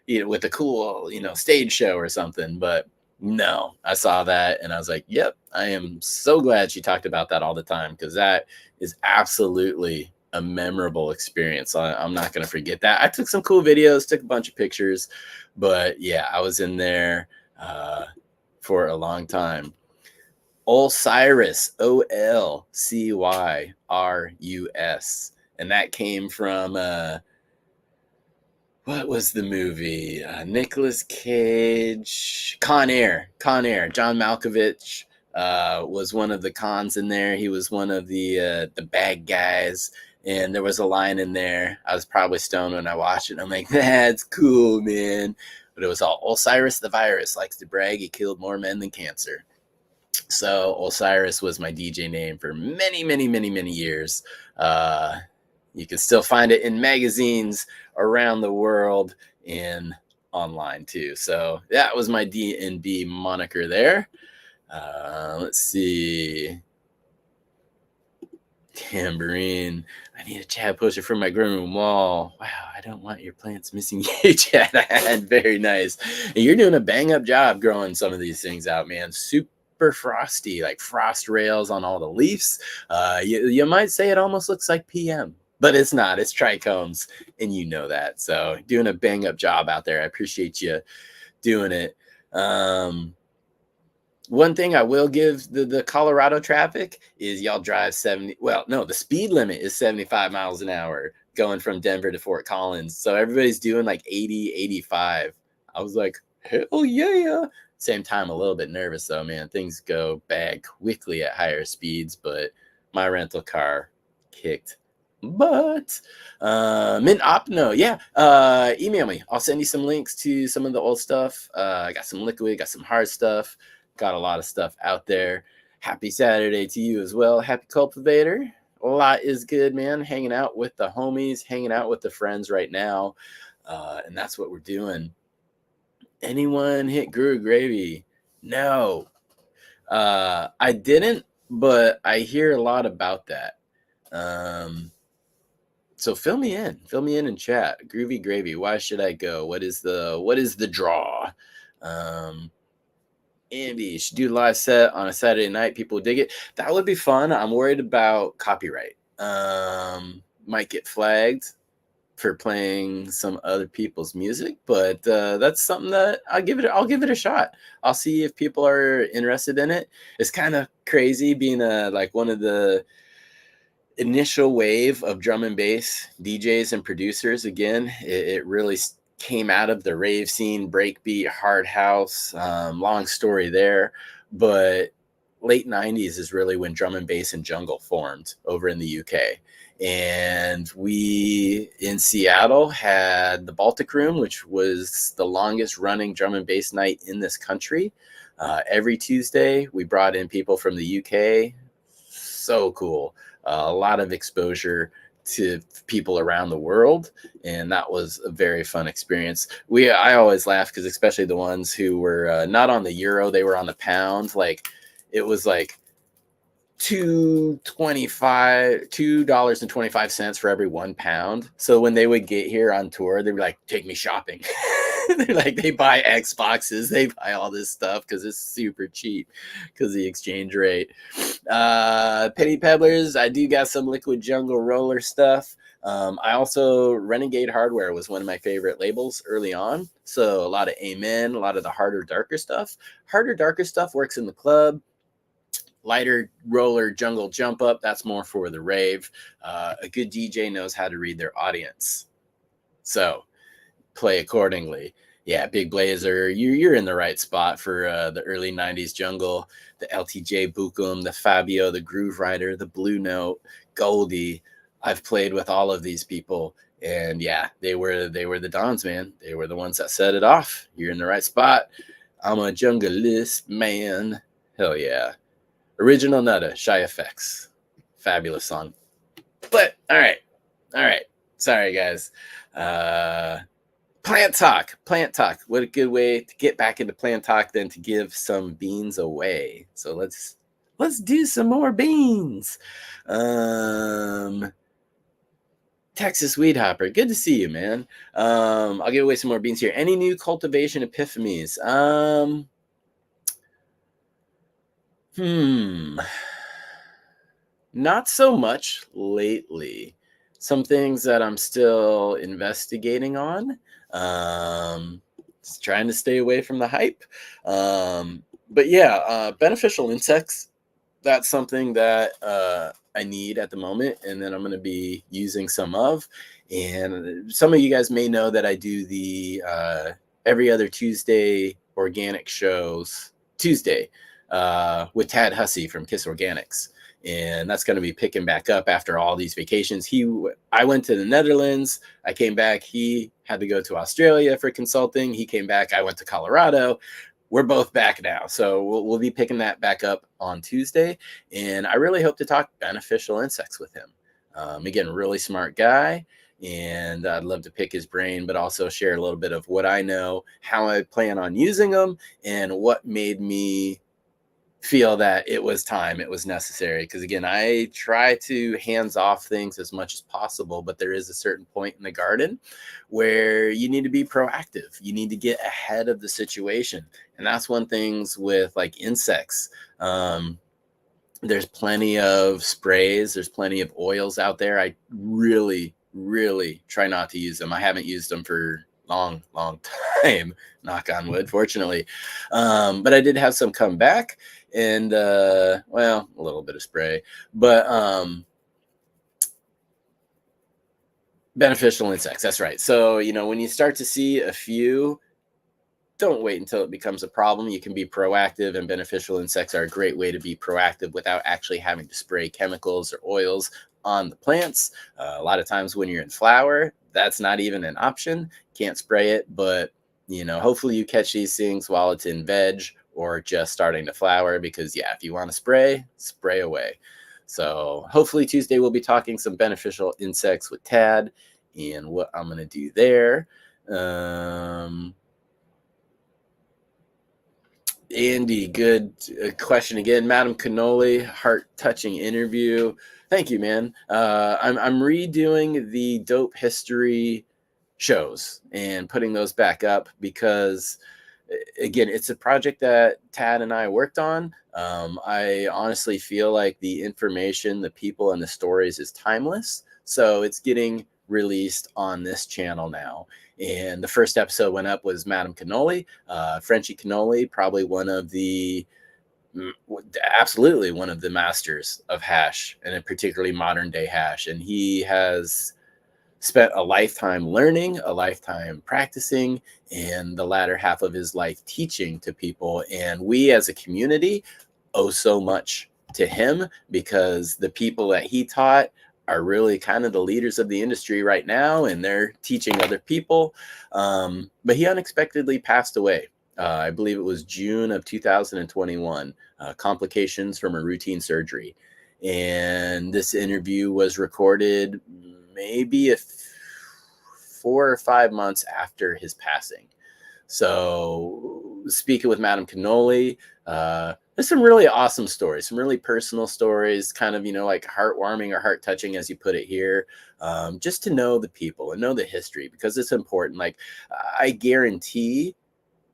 [SPEAKER 3] with a cool, stage show or something. But no, I saw that and I was like, yep, I am so glad she talked about that all the time, because that is absolutely a memorable experience. I'm not going to forget that. I took some cool videos, took a bunch of pictures, but yeah, I was in there for a long time. Olcyrus, Olcyrus, and that came from what was the movie? Nicolas Cage, Con Air. John Malkovich was one of the cons in there. He was one of the bad guys. And there was a line in there. I was probably stoned when I watched it. I'm like, that's cool, man. But it was all Osiris the Virus likes to brag he killed more men than cancer. So Osiris was my DJ name for many, many, many, many years. You can still find it in magazines around the world and online too. So that was my D&B moniker there. Let's see. Tambourine. I need a Chad poster for my green room wall. Wow, I don't want your plants missing you, Chad. Very nice. And you're doing a bang up job growing some of these things out, man. Super frosty, like frost rails on all the leaves. You might say it almost looks like PM, but it's not. It's trichomes, and you know that. So doing a bang up job out there. I appreciate you doing it. One thing I will give the Colorado traffic is y'all drive 70. Well, no, the speed limit is 75 miles an hour going from Denver to Fort Collins. So everybody's doing like 80, 85. I was like, hell yeah. Same time, a little bit nervous though, man. Things go bad quickly at higher speeds, but my rental car kicked butt. Mint Opno, yeah. Email me. I'll send you some links to some of the old stuff. I got some liquid, got some hard stuff. Got a lot of stuff out there. Happy Saturday to you as well. Happy Cultivator. A lot is good, man. Hanging out with the homies, hanging out with the friends right now. And that's what we're doing. Anyone hit Guru Gravy? No. I didn't, but I hear a lot about that. So fill me in chat. Groovy Gravy. Why should I go? What is the draw? Andy should do a live set on a Saturday night. People dig it. That would be fun. I'm worried about copyright. Might get flagged for playing some other people's music, but that's something that I'll give it a shot. I'll see if people are interested in it. It's kind of crazy being like one of the initial wave of drum and bass DJs and producers. Again, it really came out of the rave scene, breakbeat, hard house, long story there, but late 90s is really when drum and bass and jungle formed over in the UK. And we in Seattle had the Baltic Room, which was the longest running drum and bass night in this country. Every Tuesday we brought in people from the UK. So cool. A lot of exposure to people around the world, and that was a very fun experience. I always laugh because especially the ones who were not on the euro, they were on the pound. Like it was like $2.25 for every 1 pound. So when they would get here on tour, they'd be like, take me shopping. They're like, they buy Xboxes, they buy all this stuff because it's super cheap because the exchange rate. Penny Peddlers, I do got some Liquid Jungle roller stuff. I also, Renegade Hardware was one of my favorite labels early on. So a lot of Amen, a lot of the harder, darker stuff. Harder, darker stuff works in the club. Lighter roller jungle jump up, that's more for the rave. A good DJ knows how to read their audience. So play accordingly. Yeah, Big Blazer, you're in the right spot for the early 90s jungle, the LTJ Bukum, the Fabio, the Groove Rider, the Blue Note, Goldie. I've played with all of these people, and yeah, they were the dons, man. They were the ones that set it off. You're in the right spot. I'm a junglist, man. Hell yeah. Original Nutta, Shy Effects. Fabulous song. But all right. Sorry, guys. Plant talk. What a good way to get back into plant talk than to give some beans away. So let's do some more beans. Texas Weed Hopper, good to see you, man. I'll give away some more beans here. Any new cultivation epiphanies? Not so much lately. Some things that I'm still investigating on. Just trying to stay away from the hype. But yeah, beneficial insects. That's something that I need at the moment, and then I'm going to be using some of. And some of you guys may know that I do the every other Tuesday organic shows Tuesday with Tad Hussey from KIS Organics. And that's going to be picking back up after all these vacations. I went to the Netherlands. I came back. He had to go to Australia for consulting. He came back. I went to Colorado. We're both back now. So we'll be picking that back up on Tuesday. And I really hope to talk beneficial insects with him. Again, really smart guy. And I'd love to pick his brain, but also share a little bit of what I know, how I plan on using them, and what made me feel that it was time, it was necessary. Because again, I try to hands off things as much as possible, but there is a certain point in the garden where you need to be proactive. You need to get ahead of the situation. And that's one things with like insects. There's plenty of sprays, there's plenty of oils out there. I really try not to use them. I haven't used them for long time, knock on wood, fortunately. But I did have some come back, and well, a little bit of spray, but beneficial insects, that's right. So when you start to see a few, don't wait until it becomes a problem. You can be proactive, and beneficial insects are a great way to be proactive without actually having to spray chemicals or oils on the plants. A lot of times when you're in flower, that's not even an option. Can't spray it, but hopefully you catch these things while it's in veg or just starting to flower, because if you want to spray away. So hopefully Tuesday we'll be talking some beneficial insects with Tad and what I'm going to do there. Andy, good question again. Madam Cannoli, heart-touching interview. Thank you, man. I'm redoing the dope history shows and putting those back up because, again, it's a project that Tad and I worked on. I honestly feel like the information, the people, and the stories is timeless. So it's getting released on this channel now. And the first episode went up was Madam Cannoli, Frenchie Cannoli, probably absolutely one of the masters of hash, and particularly modern day hash. And he has spent a lifetime learning, a lifetime practicing, and the latter half of his life teaching to people. And we as a community owe so much to him, because the people that he taught are really kind of the leaders of the industry right now, and they're teaching other people. But he unexpectedly passed away. I believe it was June of 2021, complications from a routine surgery. And this interview was recorded maybe 4 or 5 months after his passing. So speaking with Madam Cannoli, there's some really awesome stories, some really personal stories, kind of, like heartwarming or heart touching, as you put it here, just to know the people and know the history, because it's important. Like, I guarantee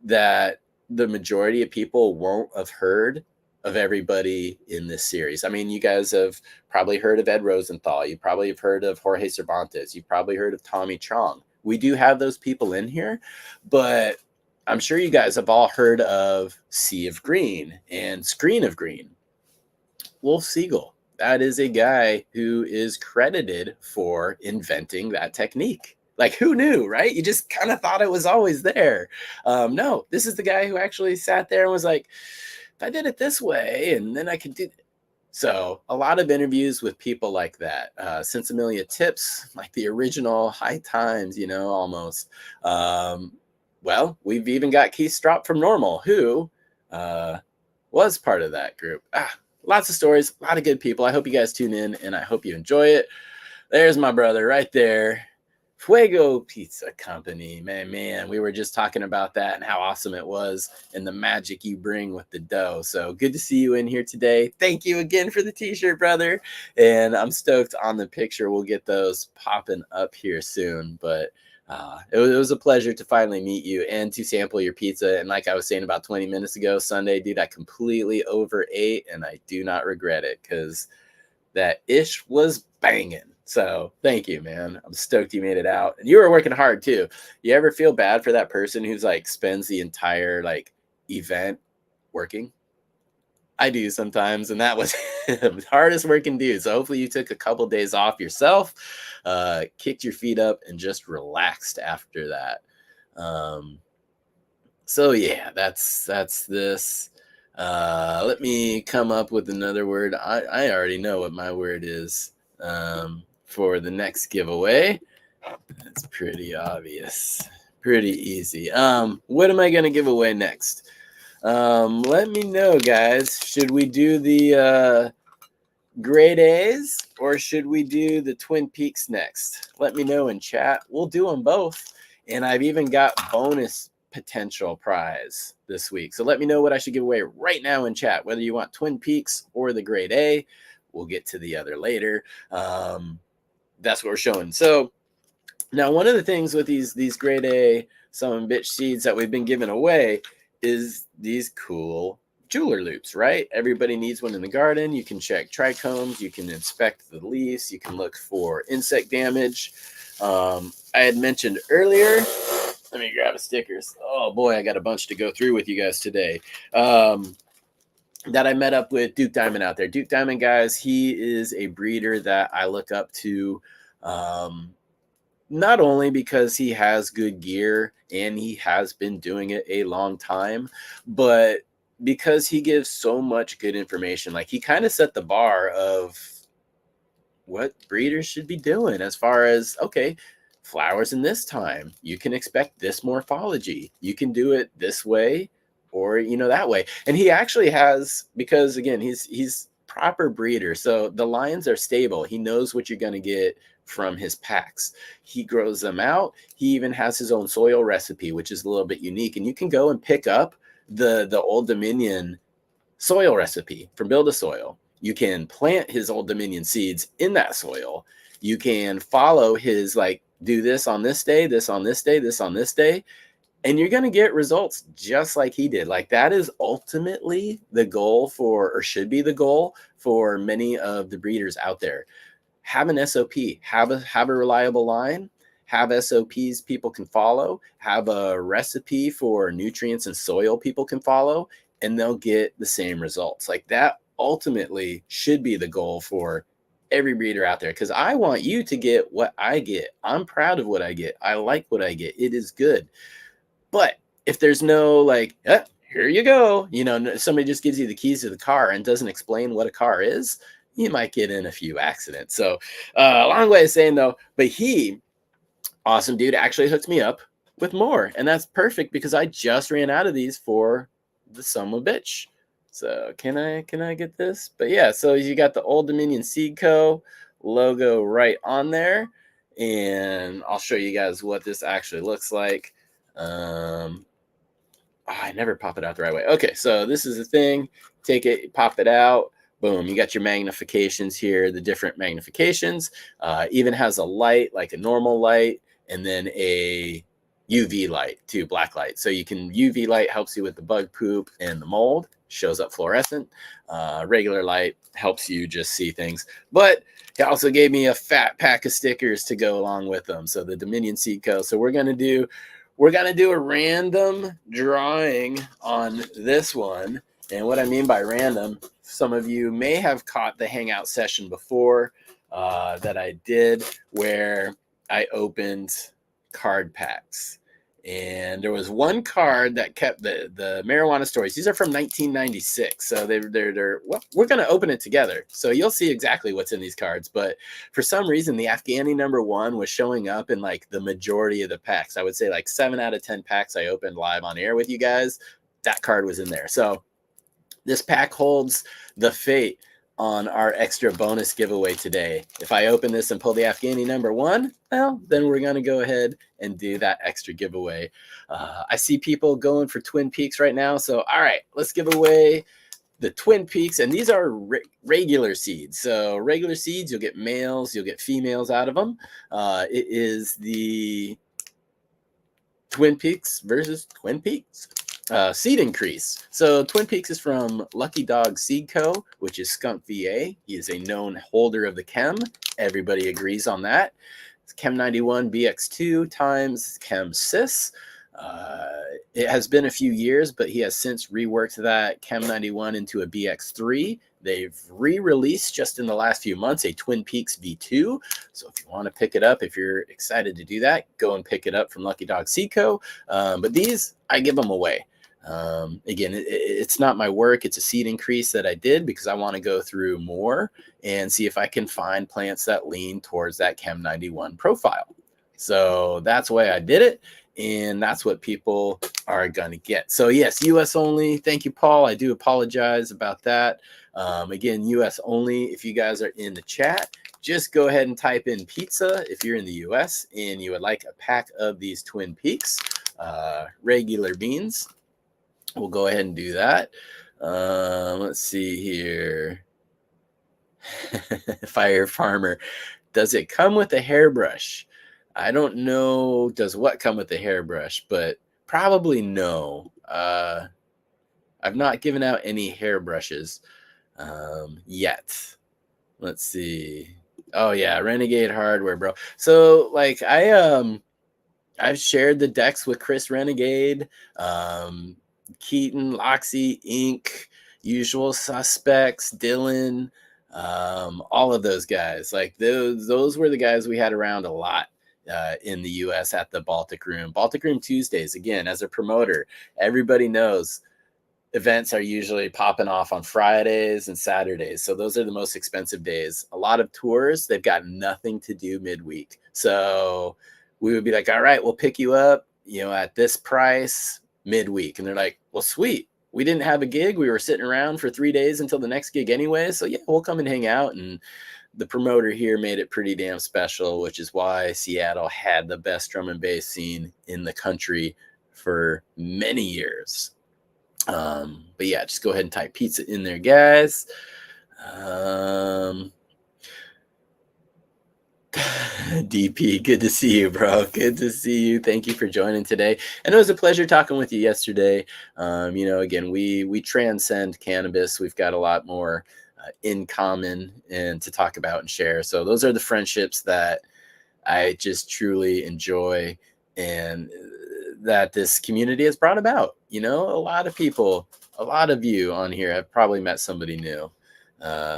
[SPEAKER 3] that the majority of people won't have heard of everybody in this series. I mean, you guys have probably heard of Ed Rosenthal. You probably have heard of Jorge Cervantes. You've probably heard of Tommy Chong. We do have those people in here, but I'm sure you guys have all heard of Sea of Green and Screen of Green. Wolf Siegel, that is a guy who is credited for inventing that technique. Like, who knew, right? You just kind of thought it was always there. No, this is the guy who actually sat there and was like, if I did it this way, and then I could do it. So a lot of interviews with people like that. Sensimilia Tips, like the original High Times, almost. Well, we've even got Keith Strop from Normal, who was part of that group. Lots of stories, a lot of good people. I hope you guys tune in, and I hope you enjoy it. There's my brother right there. Fuego Pizza Company, man, we were just talking about that and how awesome it was and the magic you bring with the dough. So good to see you in here today. Thank you again for the t-shirt, brother. And I'm stoked on the picture. We'll get those popping up here soon. But it was a pleasure to finally meet you and to sample your pizza. And like I was saying about 20 minutes ago, Sunday, dude, I completely overate, and I do not regret it, because that ish was banging. So thank you, man. I'm stoked you made it out. And you were working hard too. You ever feel bad for that person who's like spends the entire like event working? I do sometimes, and that was the hardest working dude. So hopefully you took a couple days off yourself, kicked your feet up, and just relaxed after that. So yeah, that's this. Let me come up with another word. I already know what my word is. For the next giveaway. That's pretty obvious, pretty easy. What am I going to give away next? Let me know, guys. Should we do the grade A's, or should we do the Twin Peaks next? Let me know in chat. We'll do them both. And I've even got bonus potential prize this week. So let me know what I should give away right now in chat, whether you want Twin Peaks or the grade A. We'll get to the other later. That's what we're showing. So now one of the things with these grade A some bitch seeds that we've been giving away is these cool jeweler loops, right? Everybody needs one in the garden. You can check trichomes, you can inspect the leaves, you can look for insect damage. I had mentioned earlier, let me grab a stickers. Oh boy, I got a bunch to go through with you guys today. That I met up with Duke Diamond out there. Duke Diamond, guys, he is a breeder that I look up to, not only because he has good gear and he has been doing it a long time, but because he gives so much good information. Like, he kind of set the bar of what breeders should be doing as far as, okay, flowers in this time, you can expect this morphology. You can do it this way or, you know, that way. And he actually has, because again, he's proper breeder. So the lines are stable. He knows what you're going to get from his packs. He grows them out. He even has his own soil recipe, which is a little bit unique. And you can go and pick up the Old Dominion soil recipe from Build a Soil. You can plant his Old Dominion seeds in that soil. You can follow his, like, do this on this day, this on this day, this on this day, and you're going to get results just like he did. Like, that is ultimately the goal for, or should be the goal for many of the breeders out there. Have an SOP, have a reliable line, have SOPs people can follow, have a recipe for nutrients and soil people can follow, and they'll get the same results. Like, that ultimately should be the goal for every breeder out there, because I want you to get what I get. I'm proud of what I get. I like what I get. It is good. But if there's no, like, here you go, you know, somebody just gives you the keys to the car and doesn't explain what a car is, you might get in a few accidents. So a long way of saying, though, but he, awesome dude, actually hooked me up with more. And that's perfect because I just ran out of these for the son of a bitch. So can I get this? But yeah, so you got the Old Dominion Seed Co. logo right on there. And I'll show you guys what this actually looks like. I never pop it out the right way. Okay, so this is the thing. Take it, pop it out. Boom, you got your magnifications here, the different magnifications. Even has a light, like a normal light, and then a UV light too, black light. So you can, UV light helps you with the bug poop and the mold, shows up fluorescent. Regular light helps you just see things. But he also gave me a fat pack of stickers to go along with them. So the Dominion Seed Co. So we're gonna do a random drawing on this one. And what I mean by random, some of you may have caught the hangout session before that I did, where I opened card packs. And there was one card that kept the marijuana stories. These are from 1996. So well, we're going to open it together. So you'll see exactly what's in these cards. But for some reason, the Afghani #1 was showing up in like the majority of the packs. I would say like 7 out of 10 packs I opened live on air with you guys, that card was in there. So this pack holds the fate on our extra bonus giveaway today. If I open this and pull the Afghani #1, well, then we're going to go ahead and do that extra giveaway. I see people going for Twin Peaks right now. So, all right, let's give away the Twin Peaks. And these are regular seeds. So regular seeds, you'll get males, you'll get females out of them. It is the Twin Peaks versus Twin Peaks. Seed increase. So Twin Peaks is from Lucky Dog Seed Co., which is Skunk VA. He is a known holder of the chem. Everybody agrees on that. It's Chem 91 BX2 times Chem Cis. It has been a few years, but he has since reworked that Chem 91 into a BX3. They've re-released just in the last few months a Twin Peaks V2. So if you want to pick it up, if you're excited to do that, go and pick it up from Lucky Dog Seed Co. But these, I give them away. Again, it's not my work. It's a seed increase that I did because I want to go through more and see if I can find plants that lean towards that Chem 91 profile. So that's why I did it. And that's what people are going to get. So yes, US only. Thank you, Paul. I do apologize about that. Again, US only. If you guys are in the chat, just go ahead and type in pizza if you're in the US and you would like a pack of these Twin Peaks. regular beans. We'll go ahead and do that. Let's see here. Fire Farmer, does it come with a hairbrush? I don't know. Does what come with a hairbrush? But probably no. I've not given out any hairbrushes yet. Let's see. Oh yeah, Renegade Hardware, bro. So like I've shared the decks with Chris Renegade, Keaton, Loxy, Inc., Usual Suspects, Dylan, all of those guys. Like those were the guys we had around a lot in the U.S. at the Baltic Room. Baltic Room Tuesdays, again, as a promoter, everybody knows events are usually popping off on Fridays and Saturdays. So those are the most expensive days. A lot of tours, they've got nothing to do midweek. So we would be like, all right, we'll pick you up, at this price midweek. And they're like, well, sweet. We didn't have a gig. We were sitting around for 3 days until the next gig anyway. So yeah, we'll come and hang out. And the promoter here made it pretty damn special, which is why Seattle had the best drum and bass scene in the country for many years. But yeah, just go ahead and type pizza in there, guys. DP, good to see you, bro. Good to see you. Thank you for joining today. And it was a pleasure talking with you yesterday. Again, we transcend cannabis. We've got a lot more in common and to talk about and share. So those are the friendships that I just truly enjoy and that this community has brought about. A lot of people, a lot of you on here have probably met somebody new.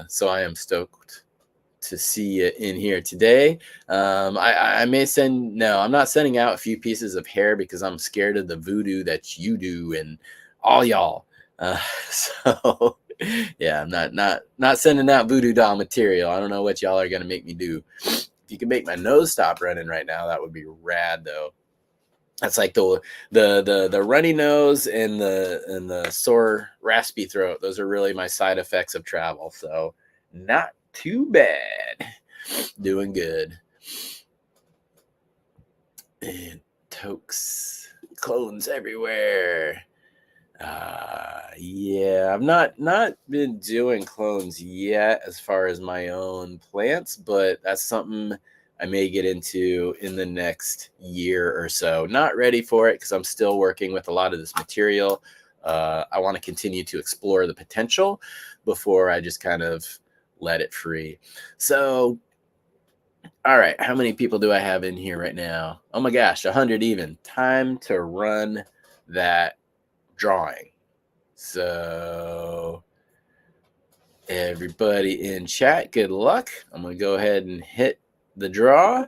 [SPEAKER 3] So I am stoked to see you in here today. I may I'm not sending out a few pieces of hair because I'm scared of the voodoo that you do and all y'all. So yeah, I'm not sending out voodoo doll material. I don't know what y'all are going to make me do. If you can make my nose stop running right now, that would be rad though. That's like the runny nose and the sore raspy throat. Those are really my side effects of travel. So not too bad. Doing good. And tokes, clones everywhere. Yeah, I've not been doing clones yet as far as my own plants, but that's something I may get into in the next year or so. Not ready for it because I'm still working with a lot of this material. I want to continue to explore the potential before I just kind of let it free. So, all right, how many people do I have in here right now? Oh my gosh, 100 even. Time to run that drawing. So everybody in chat, good luck. I'm going to go ahead and hit the draw.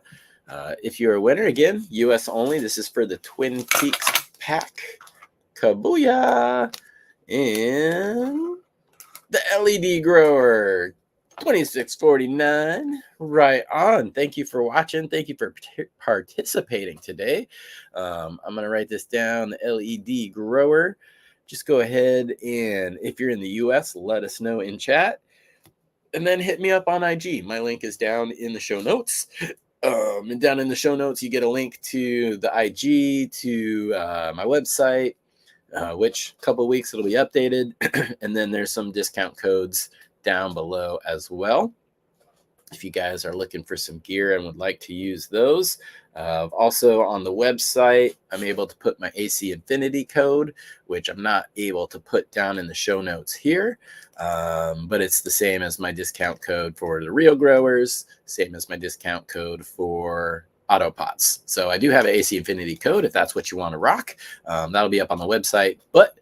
[SPEAKER 3] If you're a winner, again, US only. This is for the Twin Peaks pack. Kabuya! And the LED grower, 2649. Right on. Thank you for watching. Thank you for participating today. I'm going to write this down, the LED grower. Just go ahead and if you're in the US, let us know in chat. And then hit me up on IG. My link is down in the show notes. And down in the show notes, you get a link to the IG, to my website, which a couple of weeks it'll be updated. And then there's some discount codes down below as well. If you guys are looking for some gear and would like to use those. Also on the website, I'm able to put my AC Infinity code, which I'm not able to put down in the show notes here. But it's the same as my discount code for the real growers, same as my discount code for AutoPots. So I do have an AC Infinity code if that's what you want to rock. That'll be up on the website, but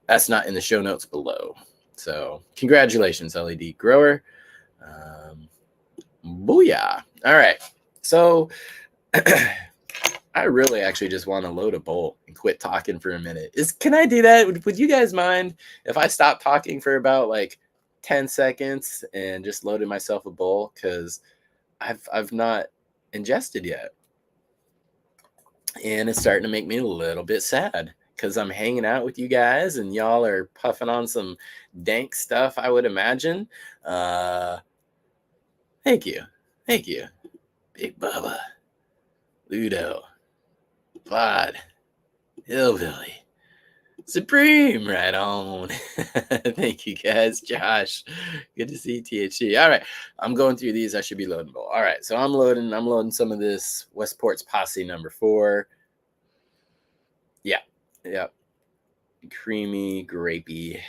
[SPEAKER 3] that's not in the show notes below. So congratulations, LED grower. Booyah. All right. So I really actually just want to load a bowl and quit talking for a minute. Can I do that? Would you guys mind if I stopped talking for about like 10 seconds and just loaded myself a bowl? Because I've not ingested yet. And it's starting to make me a little bit sad because I'm hanging out with you guys and y'all are puffing on some dank stuff, I would imagine. Thank you. Thank you. Big Bubba. Ludo. Vlad. Hillbilly. Supreme, right on. Thank you guys. Josh, good to see THC. All right, I'm going through these. I should be loadable. All right, so I'm loading some of this Westport's Posse number 4. Yeah, creamy, grapey,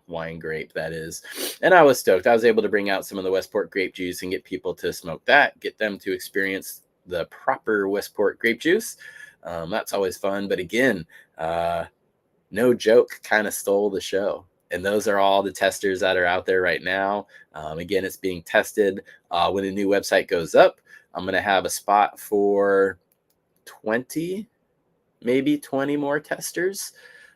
[SPEAKER 3] wine grape, that is. And I was stoked. I was able to bring out some of the Westport grape juice and get people to smoke that, get them to experience the proper Westport grape juice. That's always fun. But again, no joke, kind of stole the show. And those are all the testers that are out there right now. Again, it's being tested. When a new website goes up, I'm going to have a spot for 20, maybe 20 more testers,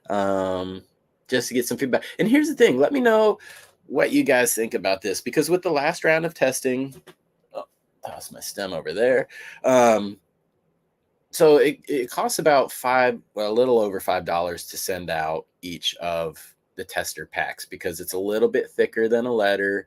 [SPEAKER 3] just to get some feedback. And here's the thing. Let me know what you guys think about this, because with the last round of testing, that was my stem over there. So it costs about a little over $5 to send out each of the tester packs, because it's a little bit thicker than a letter.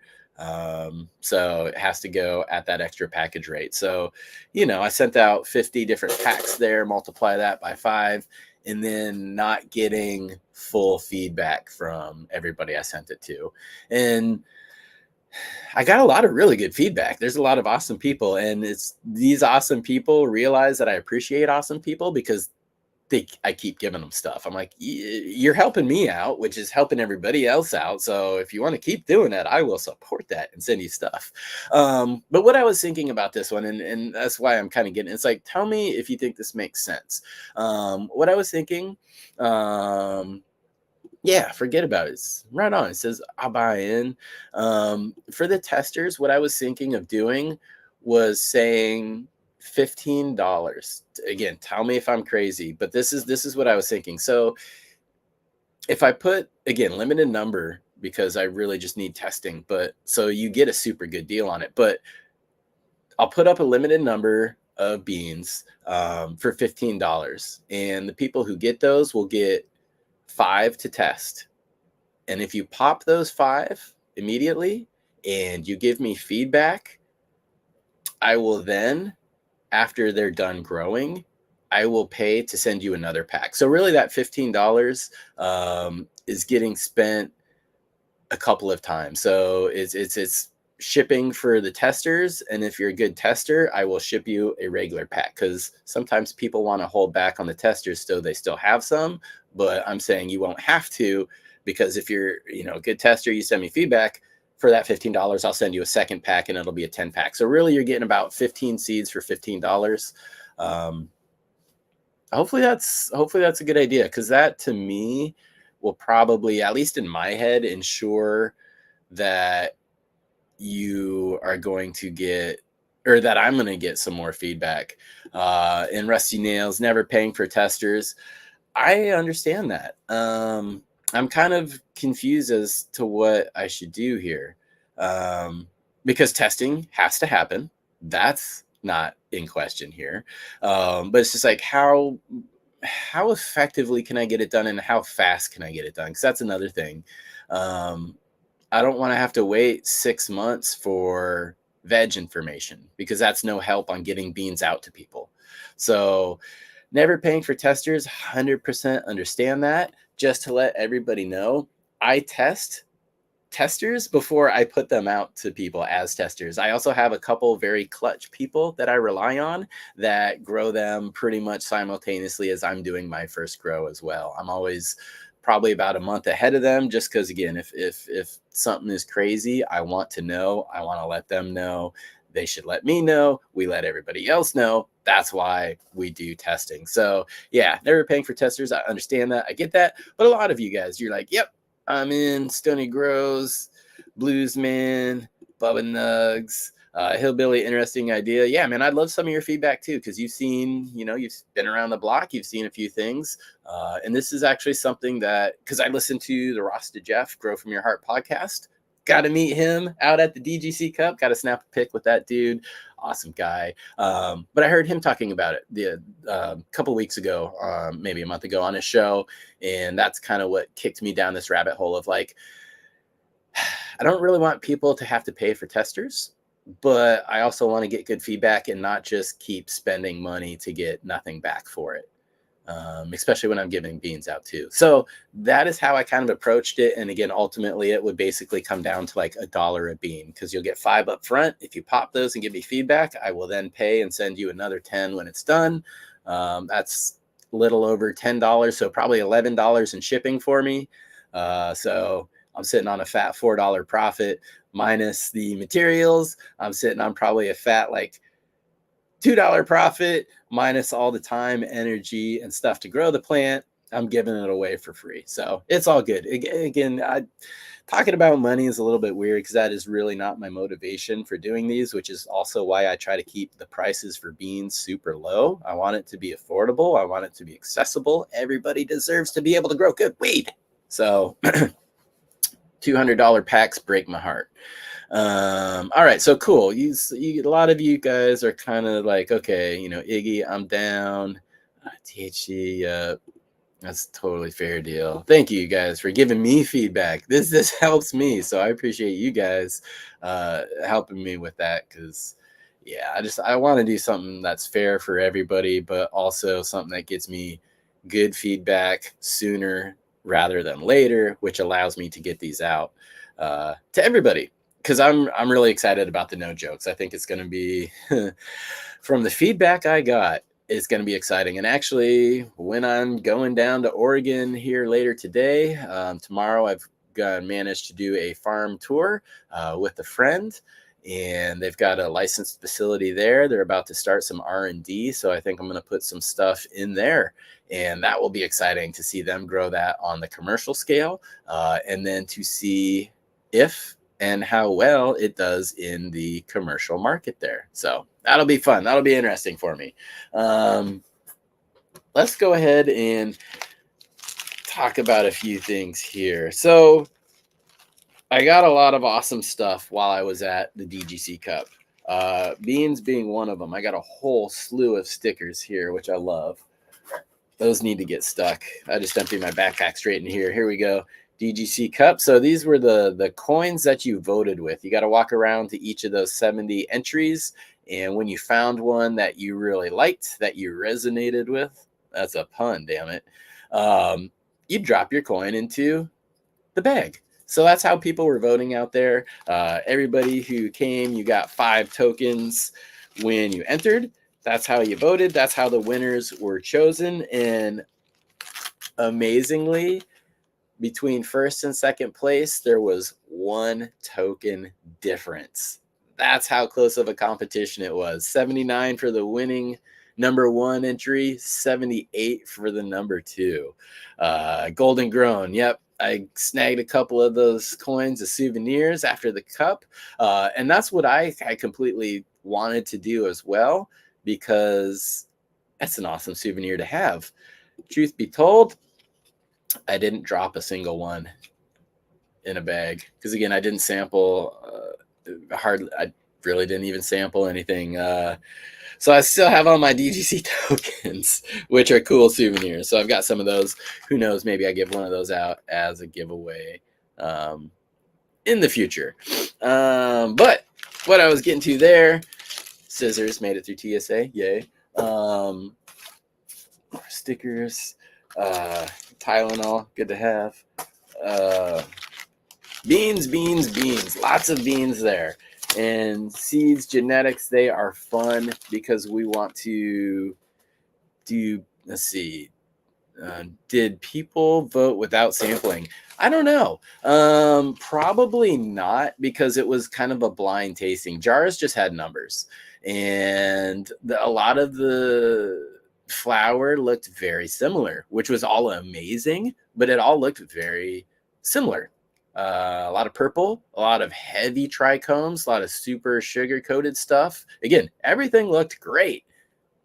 [SPEAKER 3] So it has to go at that extra package rate. So, I sent out 50 different packs there, multiply that by 5, and then not getting full feedback from everybody I sent it to. And I got a lot of really good feedback. There's a lot of awesome people, and it's these awesome people realize that I appreciate awesome people, because I keep giving them stuff. I'm like, you're helping me out, which is helping everybody else out. So if you want to keep doing that, I will support that and send you stuff. But what I was thinking about this one, and that's why I'm kind of getting, it's like, tell me if you think this makes sense. What I was thinking, yeah, forget about it. It's right on. It says I'll buy in. For the testers, what I was thinking of doing was saying $15. Again, tell me if I'm crazy, but this is what I was thinking. So if I put, again, limited number, because I really just need testing, but so you get a super good deal on it. But I'll put up a limited number of beans for $15, and the people who get those will get 5 to test. And if you pop those 5 immediately and you give me feedback, I will then, after they're done growing, I will pay to send you another pack. So really that $15 is getting spent a couple of times. So it's shipping for the testers, and if you're a good tester, I will ship you a regular pack, because sometimes people want to hold back on the testers so they still have some. But I'm saying you won't have to, because if you're a good tester, you send me feedback, for that $15, I'll send you a second pack, and it'll be a 10 pack. So really you're getting about 15 seeds for $15. Hopefully that's a good idea, because that to me will probably, at least in my head, ensure that you are going to get, or that I'm going to get some more feedback. And Rusty Nails, never paying for testers. I understand that. I'm kind of confused as to what I should do here, because testing has to happen. That's not in question here. But it's just like, how effectively can I get it done, and how fast can I get it done? Because that's another thing. I don't want to have to wait 6 months for veg information, because that's no help on getting beans out to people. So never paying for testers, 100% understand that. Just to let everybody know, I test testers before I put them out to people as testers. I also have a couple very clutch people that I rely on that grow them pretty much simultaneously as I'm doing my first grow as well. I'm always probably about a month ahead of them, just because, again, if something is crazy, I want to know. I want to let them know. They should let me know. We let everybody else know. That's why we do testing. So yeah, never paying for testers. I understand that. I get that. But a lot of you guys, you're like, yep, I'm in Stony Grows, Bluesman, Bubba Nugs, Hillbilly, interesting idea. Yeah, man, I'd love some of your feedback too, because you've seen, you've been around the block, you've seen a few things. And this is actually something that, because I listened to the Ross to Jeff Grow From Your Heart podcast. Got to meet him out at the DGC Cup. Got to snap a pic with that dude. Awesome guy. But I heard him talking about it a couple weeks ago, maybe a month ago, on his show. And that's kind of what kicked me down this rabbit hole of like, I don't really want people to have to pay for testers, but I also want to get good feedback and not just keep spending money to get nothing back for it. especially when I'm giving beans out too. So that is how I kind of approached it. And again, ultimately, it would basically come down to like $1 a bean because you'll get 5 up front. If you pop those and give me feedback, I will then pay and send you another 10 when it's done. That's a little over $10, so probably $11 in shipping for me. So I'm sitting on a fat $4 profit minus the materials. I'm sitting on probably a fat like $2 profit minus all the time, energy, and stuff to grow the plant. I'm giving it away for free. So it's all good. Again, talking about money is a little bit weird because that is really not my motivation for doing these, which is also why I try to keep the prices for beans super low. I want it to be affordable. I want it to be accessible. Everybody deserves to be able to grow good weed. So $200 packs break my heart. All right, so cool. A lot of you guys are kind of like, okay, Iggy, I'm down. THC, that's a totally fair deal. Thank you guys for giving me feedback. This helps me, so I appreciate you guys helping me with that because, yeah, I want to do something that's fair for everybody, but also something that gets me good feedback sooner rather than later, which allows me to get these out to everybody. Because I'm really excited about the no jokes. I think it's going to be, from the feedback I got, it's going to be exciting. And actually, when I'm going down to Oregon here later today, tomorrow I've managed to do a farm tour with a friend, and they've got a licensed facility there. They're about to start some R&D, so I think I'm going to put some stuff in there, and that will be exciting to see them grow that on the commercial scale, and then to see if and how well it does in the commercial market there. So that'll be fun. That'll be interesting for me. Let's go ahead and talk about a few things here. So I got a lot of awesome stuff while I was at the DGC Cup. Beans being one of them. I got a whole slew of stickers here, which I love. Those need to get stuck. I just emptied my backpack straight in here. Here we go. DGC Cup. So these were the coins that you voted with. You got to walk around to each of those 70 entries. And when you found one that you really liked, that you resonated with, that's a pun, damn it, you drop your coin into the bag. So that's how people were voting out there. Everybody who came, you got 5 tokens when you entered. That's how you voted. That's how the winners were chosen. And amazingly, between first and second place, there was 1 token difference. That's how close of a competition it was. 79 for the winning number 1 entry, 78 for the number 2. Golden Grown. Yep. I snagged a couple of those coins as souvenirs after the cup. And that's what I completely wanted to do as well, because that's an awesome souvenir to have. Truth be told, I didn't drop a single one in a bag because, again, I didn't sample I really didn't even sample anything. So I still have all my DGC tokens, which are cool souvenirs. So I've got some of those. Who knows? Maybe I give one of those out as a giveaway in the future. But what I was getting to there, scissors made it through TSA. Yay. Stickers. Tylenol, good to have. Beans. Lots of beans there. And seeds, genetics, they are fun because we want to do, let's see, did people vote without sampling? I don't know. Probably not, because it was kind of a blind tasting. Jars just had numbers. And a lot of the flower looked very similar, which was all amazing, but it all looked very similar. A lot of purple, a lot of heavy trichomes, a lot of super sugar coated stuff. Again, everything looked great,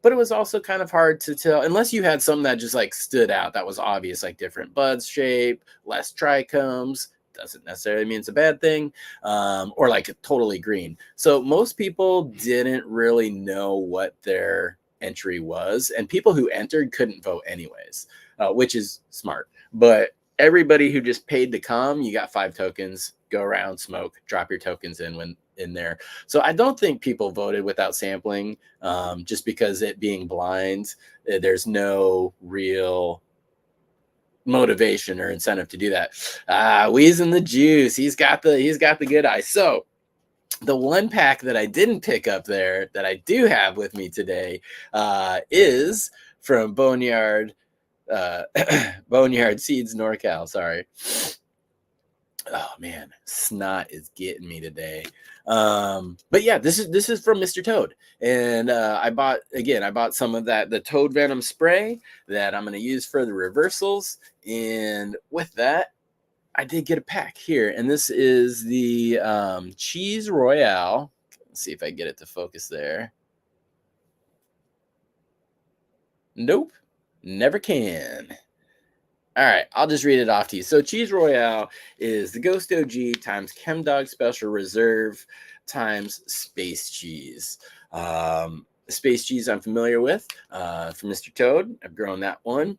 [SPEAKER 3] but it was also kind of hard to tell unless you had something that just like stood out, that was obvious, like different bud shape, less trichomes. Doesn't necessarily mean it's a bad thing, or like totally green. So most people didn't really know what their entry was, and people who entered couldn't vote anyways, which is smart. But everybody who just paid to come, you got 5 tokens, go around, smoke, drop your tokens in when in there. So I don't think people voted without sampling, just because it being blind, there's no real motivation or incentive to do that. Wheezing the juice. He's got the good eye. So the one pack that I didn't pick up there that I do have with me today is from Boneyard Boneyard Seeds NorCal. Sorry. Oh man, snot is getting me today. But yeah, this is from Mr. Toad, and I bought some of the Toad Venom spray that I'm going to use for the reversals, and with that, I did get a pack here, and this is the Cheese Royale. Let's see if I get it to focus there. Nope, never can. All right, I'll just read it off to you. So Cheese Royale is the Ghost OG times ChemDog Special Reserve times Space Cheese. Space Cheese I'm familiar with from Mr. Toad. I've grown that one.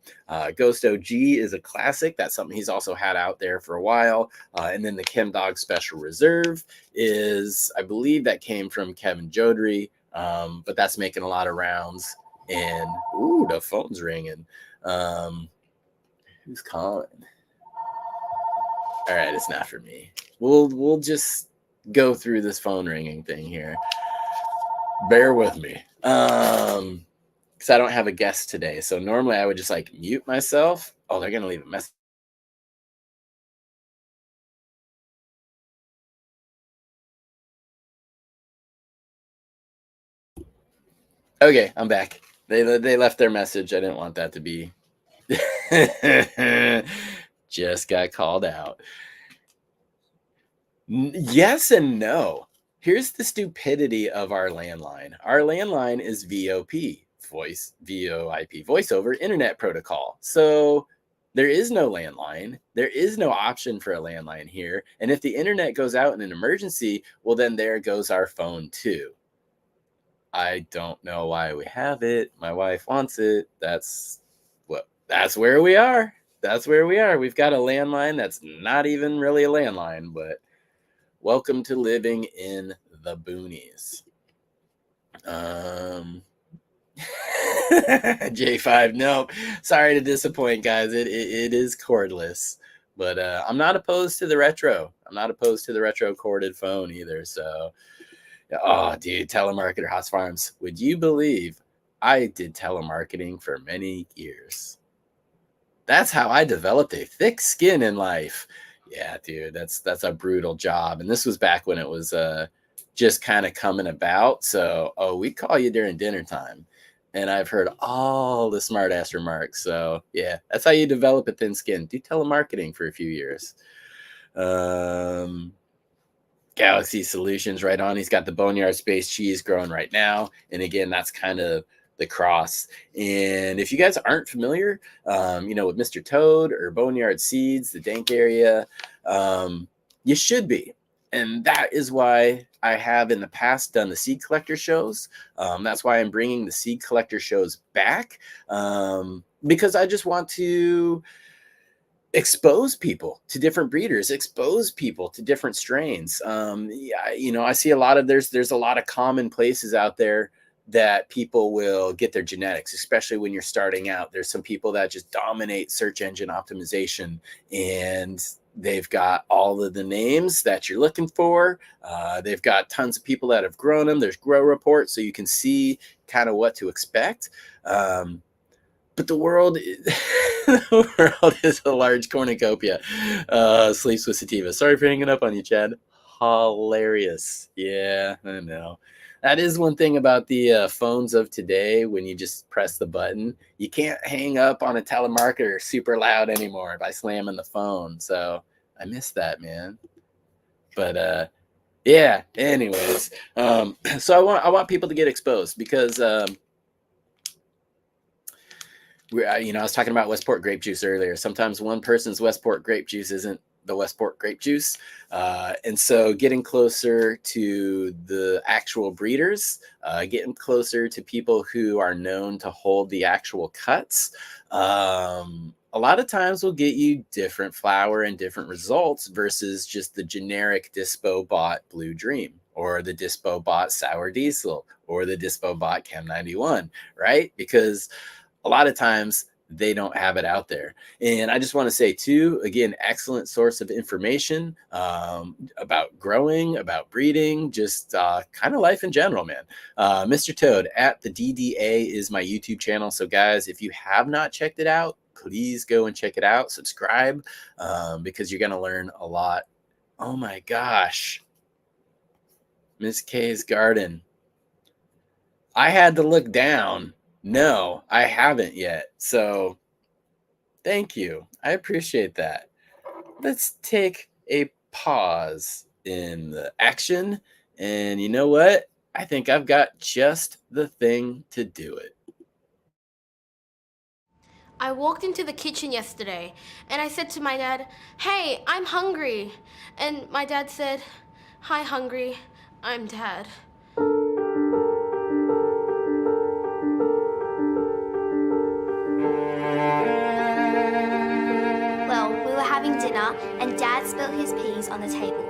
[SPEAKER 3] Ghost OG is a classic. That's something he's also had out there for a while. And then the ChemDog Special Reserve is, I believe that came from Kevin Jodry, but that's making a lot of rounds. And, ooh, the phone's ringing. Who's calling? All right, it's not for me. We'll just go through this phone ringing thing here. Bear with me. Because I don't have a guest today. So normally I would just like mute myself. Oh, they're gonna leave a message. Okay, I'm back. They left their message. I didn't want that to be. Just got called out. Yes and no. Here's the stupidity of our landline. Our landline is VoIP, voice over internet protocol. So there is no landline. There is no option for a landline here. And if the internet goes out in an emergency, well, then there goes our phone too. I don't know why we have it. My wife wants it. That's where we are. That's where we are. We've got a landline that's not even really a landline, but welcome to living in the boonies. J5, nope. Sorry to disappoint, guys. It is cordless, but I'm not opposed to the retro. I'm not opposed to the retro corded phone either. So, oh, dude, telemarketer, Haas Farms. Would you believe I did telemarketing for many years? That's how I developed a thick skin in life. Yeah, dude, that's a brutal job. And this was back when it was just kind of coming about. So, we call you during dinner time. And I've heard all the smart ass remarks. So yeah, that's how you develop a thin skin. Do telemarketing for a few years. Galaxy Solutions right on. He's got the Boneyard Space Cheese growing right now. And again, that's kind of the cross. And if you guys aren't familiar, with Mr. Toad or Boneyard Seeds, the dank area, you should be. And that is why I have in the past done the seed collector shows. That's why I'm bringing the seed collector shows back, because I just want to expose people to different breeders, expose people to different strains. I see there's a lot of common places out there that people will get their genetics, especially when you're starting out. There's some people that just dominate search engine optimization, and they've got all of the names that you're looking for. They've got tons of people that have grown them. There's grow reports, so you can see kind of what to expect. But the world is a large cornucopia. Sleeps with sativa. Sorry for hanging up on you, Chad. Hilarious. Yeah, I know. That is one thing about the phones of today. When you just press the button, you can't hang up on a telemarketer super loud anymore by slamming the phone. So I miss that, man. But yeah. Anyways, so I want people to get exposed because I was talking about Westport grape juice earlier. Sometimes one person's Westport grape juice isn't the Westport grape juice. And so getting closer to the actual breeders, getting closer to people who are known to hold the actual cuts, a lot of times will get you different flower and different results versus just the generic Dispo Bot Blue Dream or the Dispo Bot Sour Diesel or the Dispo Bot Chem 91, right? Because a lot of times they don't have it out there. And I just want to say too, again, excellent source of information about growing, about breeding, just kind of life in general, man. Mr. Toad at the DDA is my YouTube channel. So guys, if you have not checked it out, please go and check it out. Subscribe because you're going to learn a lot. Oh my gosh. Miss K's garden. I had to look down. No, I haven't yet. So thank you. I appreciate that. Let's take a pause in the action. And you know what? I think I've got just the thing to do it.
[SPEAKER 4] I walked into the kitchen yesterday and I said to my dad, "Hey, I'm hungry." And my dad said, "Hi, hungry. I'm Dad."
[SPEAKER 5] Well, we were having dinner and Dad spilled his peas on the table.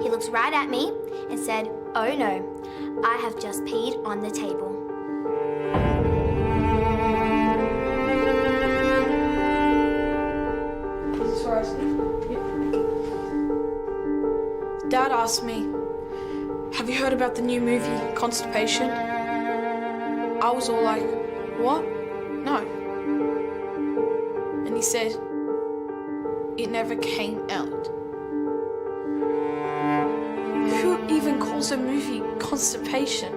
[SPEAKER 5] He looked right at me and said, "Oh no, I have just peed on the table."
[SPEAKER 6] Dad asked me, "Have you heard about the new movie, Constipation?" I was all like, "What? No." And he said, "It never came out." Who even calls a movie Constipation?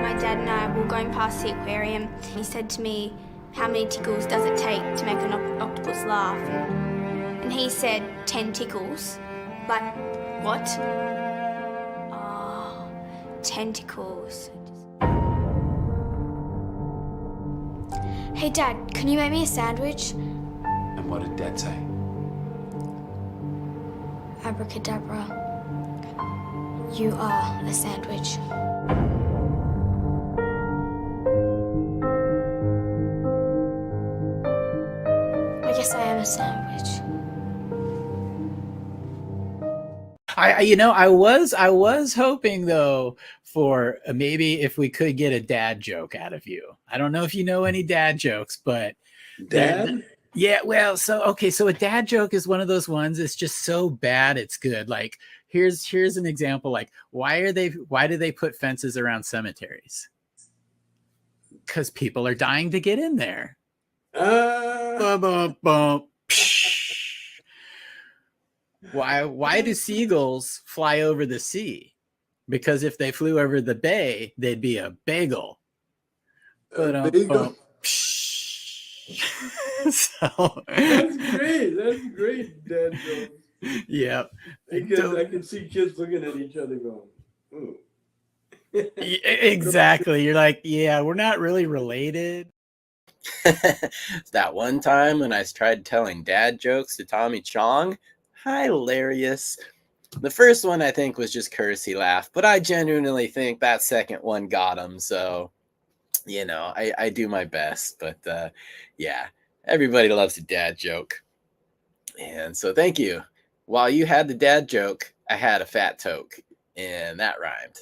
[SPEAKER 5] My dad and I were going past the aquarium. He said to me, "How many tickles does it take to make an octopus laugh?" And he said, 10 tickles. Like, what? Oh, tentacles. Hey Dad, can you make me a sandwich?
[SPEAKER 7] And what did Dad say?
[SPEAKER 5] Abracadabra. You are a sandwich. I guess I am a sandwich.
[SPEAKER 8] I was hoping though for maybe if we could get a dad joke out of you. I don't know if you know any dad jokes, but
[SPEAKER 7] Dad?
[SPEAKER 8] yeah, well, so a dad joke is one of those ones. It's just so bad it's good. Like here's an example. Like why do they put fences around cemeteries? Because people are dying to get in there. Bum, bum, bum. Why do seagulls fly over the sea? Because if they flew over the bay, they'd be a bagel.
[SPEAKER 7] Bagel.
[SPEAKER 8] So
[SPEAKER 7] That's great. That's great, Dad joke.
[SPEAKER 8] Yeah.
[SPEAKER 7] I can see kids looking at each other going, "Ooh."
[SPEAKER 8] Exactly. You're like, yeah, we're not really related.
[SPEAKER 3] That one time when I tried telling dad jokes to Tommy Chong, hilarious. The first one I think was just courtesy laugh, but I genuinely think that second one got him. So, I do my best, but yeah, everybody loves a dad joke. And so thank you. While you had the dad joke, I had a fat toke, and that rhymed.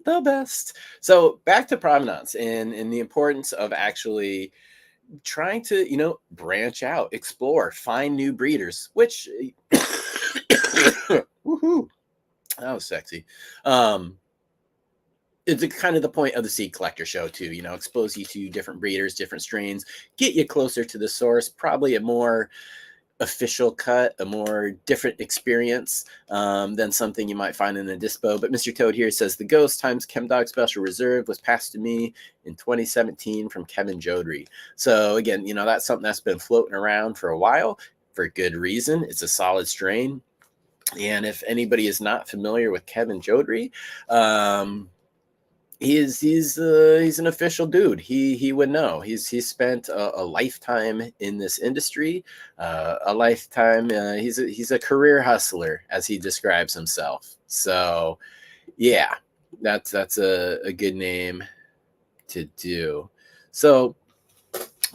[SPEAKER 3] The best. So back to provenance and the importance of actually trying to, branch out, explore, find new breeders, which woohoo, that was sexy. It's kind of the point of the seed collector show too, expose you to different breeders, different strains, get you closer to the source, probably a more official cut, a more different experience than something you might find in a dispo. But Mr. Toad here says the Ghost times ChemDog Special Reserve was passed to me in 2017 from Kevin Jodrey. So again, that's something that's been floating around for a while for good reason. It's a solid strain. And if anybody is not familiar with Kevin Jodrey, he's an official dude. He would know. He's spent a lifetime in this industry, a lifetime. He's a career hustler, as he describes himself. So, yeah, that's a good name to do. So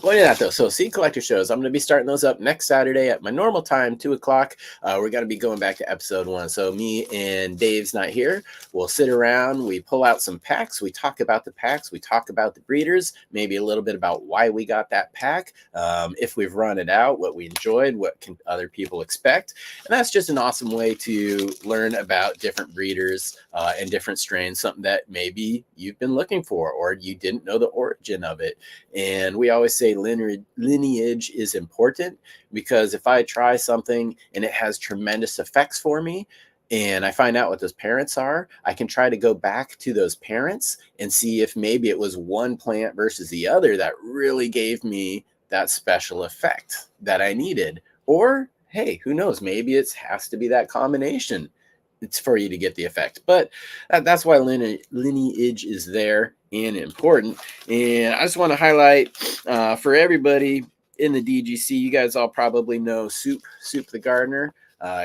[SPEAKER 3] going to that though, so seed collector shows, I'm going to be starting those up next Saturday at my normal time, 2 o'clock. We're going to be going back to episode 1. So me and Dave's not here. We'll sit around, we pull out some packs, we talk about the packs, we talk about the breeders, maybe a little bit about why we got that pack, if we've run it out, what we enjoyed, what can other people expect. And that's just an awesome way to learn about different breeders and different strains, something that maybe you've been looking for or you didn't know the origin of it. And we always say lineage is important, because if I try something and it has tremendous effects for me and I find out what those parents are, I can try to go back to those parents and see if maybe it was one plant versus the other that really gave me that special effect that I needed. Or hey, who knows, maybe it has to be that combination. It's for you to get the effect. But that's why lineage is there and important. And I just want to highlight for everybody in the DGC, you guys all probably know Soup the gardener.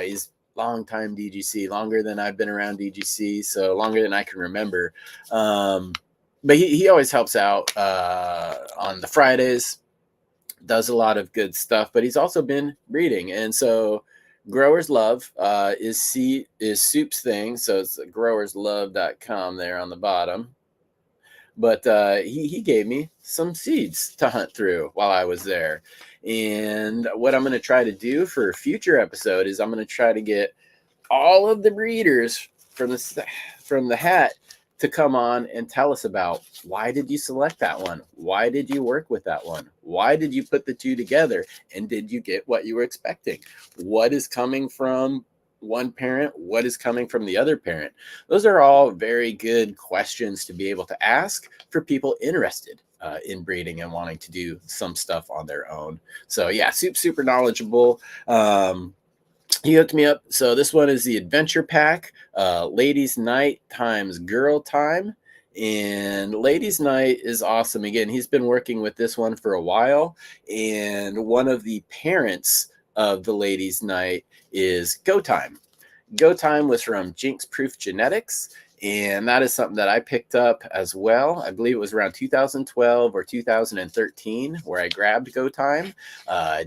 [SPEAKER 3] He's long-time DGC, longer than I've been around DGC, so longer than I can remember. But he always helps out on the Fridays, does a lot of good stuff, but he's also been breeding. And so Growers Love is Soup's thing. So it's growerslove.com there on the bottom. But he gave me some seeds to hunt through while I was there. And what I'm going to try to do for a future episode is I'm going to try to get all of the breeders from the hat to come on and tell us about, why did you select that one? Why did you work with that one? Why did you put the two together? And did you get what you were expecting? What is coming from one parent? What is coming from the other parent? Those are all very good questions to be able to ask for people interested in breeding and wanting to do some stuff on their own. So yeah, super knowledgeable. He hooked me up. So this one is the adventure pack, ladies night times girl time. And ladies night is awesome. Again, he's been working with this one for a while. And one of the parents of the ladies night is Go Time. Go Time was from Jinx Proof Genetics. And that is something that I picked up as well. I believe it was around 2012 or 2013 where I grabbed Go Time.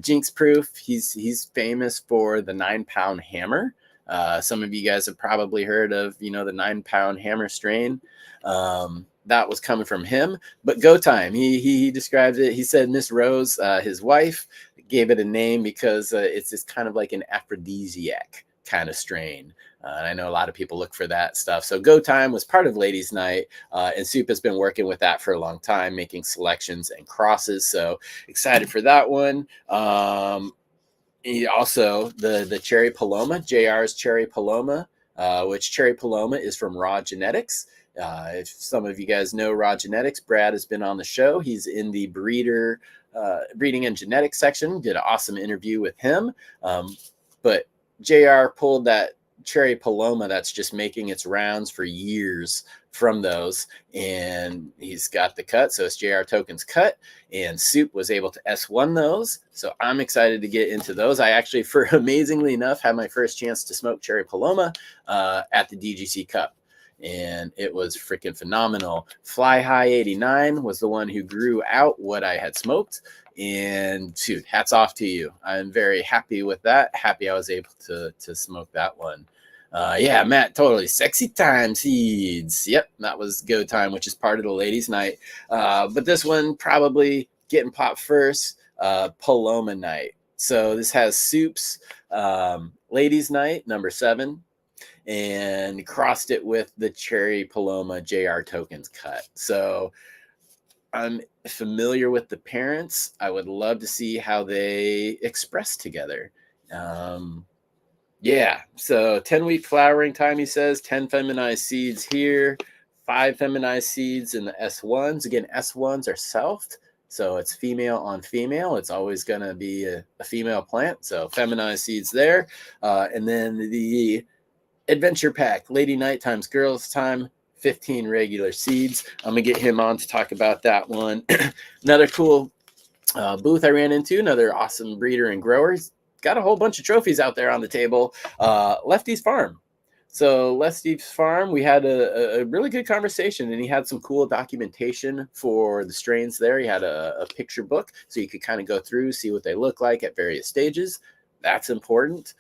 [SPEAKER 3] Jinx Proof, he's famous for the 9-pound hammer. Some of you guys have probably heard of, the 9-pound hammer strain. That was coming from him. But Go Time, he described it. He said Miss Rose, his wife, gave it a name because it's just kind of like an aphrodisiac kind of strain. And I know a lot of people look for that stuff. So Go Time was part of Ladies Night, and Soup has been working with that for a long time, making selections and crosses. So excited for that one. He also, the Cherry Paloma, JR's Cherry Paloma, which Cherry Paloma is from Raw Genetics. If some of you guys know Raw Genetics, Brad has been on the show. He's in the breeding and genetics section. Did an awesome interview with him. But JR pulled that Cherry Paloma that's just making its rounds for years from those, and he's got the cut. So it's JR Tokens cut, and Soup was able to S1 those. So I'm excited to get into those. I actually, amazingly enough, had my first chance to smoke Cherry Paloma at the DGC Cup, and it was freaking phenomenal. Fly High 89 was the one who grew out what I had smoked. And dude, hats off to you. I'm very happy with that. Happy I was able to smoke that one. Yeah, Matt, totally. Sexy Time Seeds. Yep, that was Go Time, which is part of the ladies' night. But this one probably getting popped first, Paloma Night. So this has Soup's ladies' night, number 7, and crossed it with the Cherry Paloma JR Tokens cut. So I'm familiar with the parents. I would love to see how they express together. Yeah, so 10-week flowering time, he says, 10 feminized seeds here, 5 feminized seeds in the S1s. Again, S1s are selfed, so it's female on female. It's always going to be a female plant, so feminized seeds there. And then the adventure pack, lady night times girls time, 15 regular seeds. I'm going to get him on to talk about that one. Another cool booth I ran into, another awesome breeder and grower. He's got a whole bunch of trophies out there on the table. Lefty's Farm. So Lesty's farm, we had a really good conversation, and he had some cool documentation for the strains there. He had a picture book, so you could kind of go through, see what they look like at various stages. That's important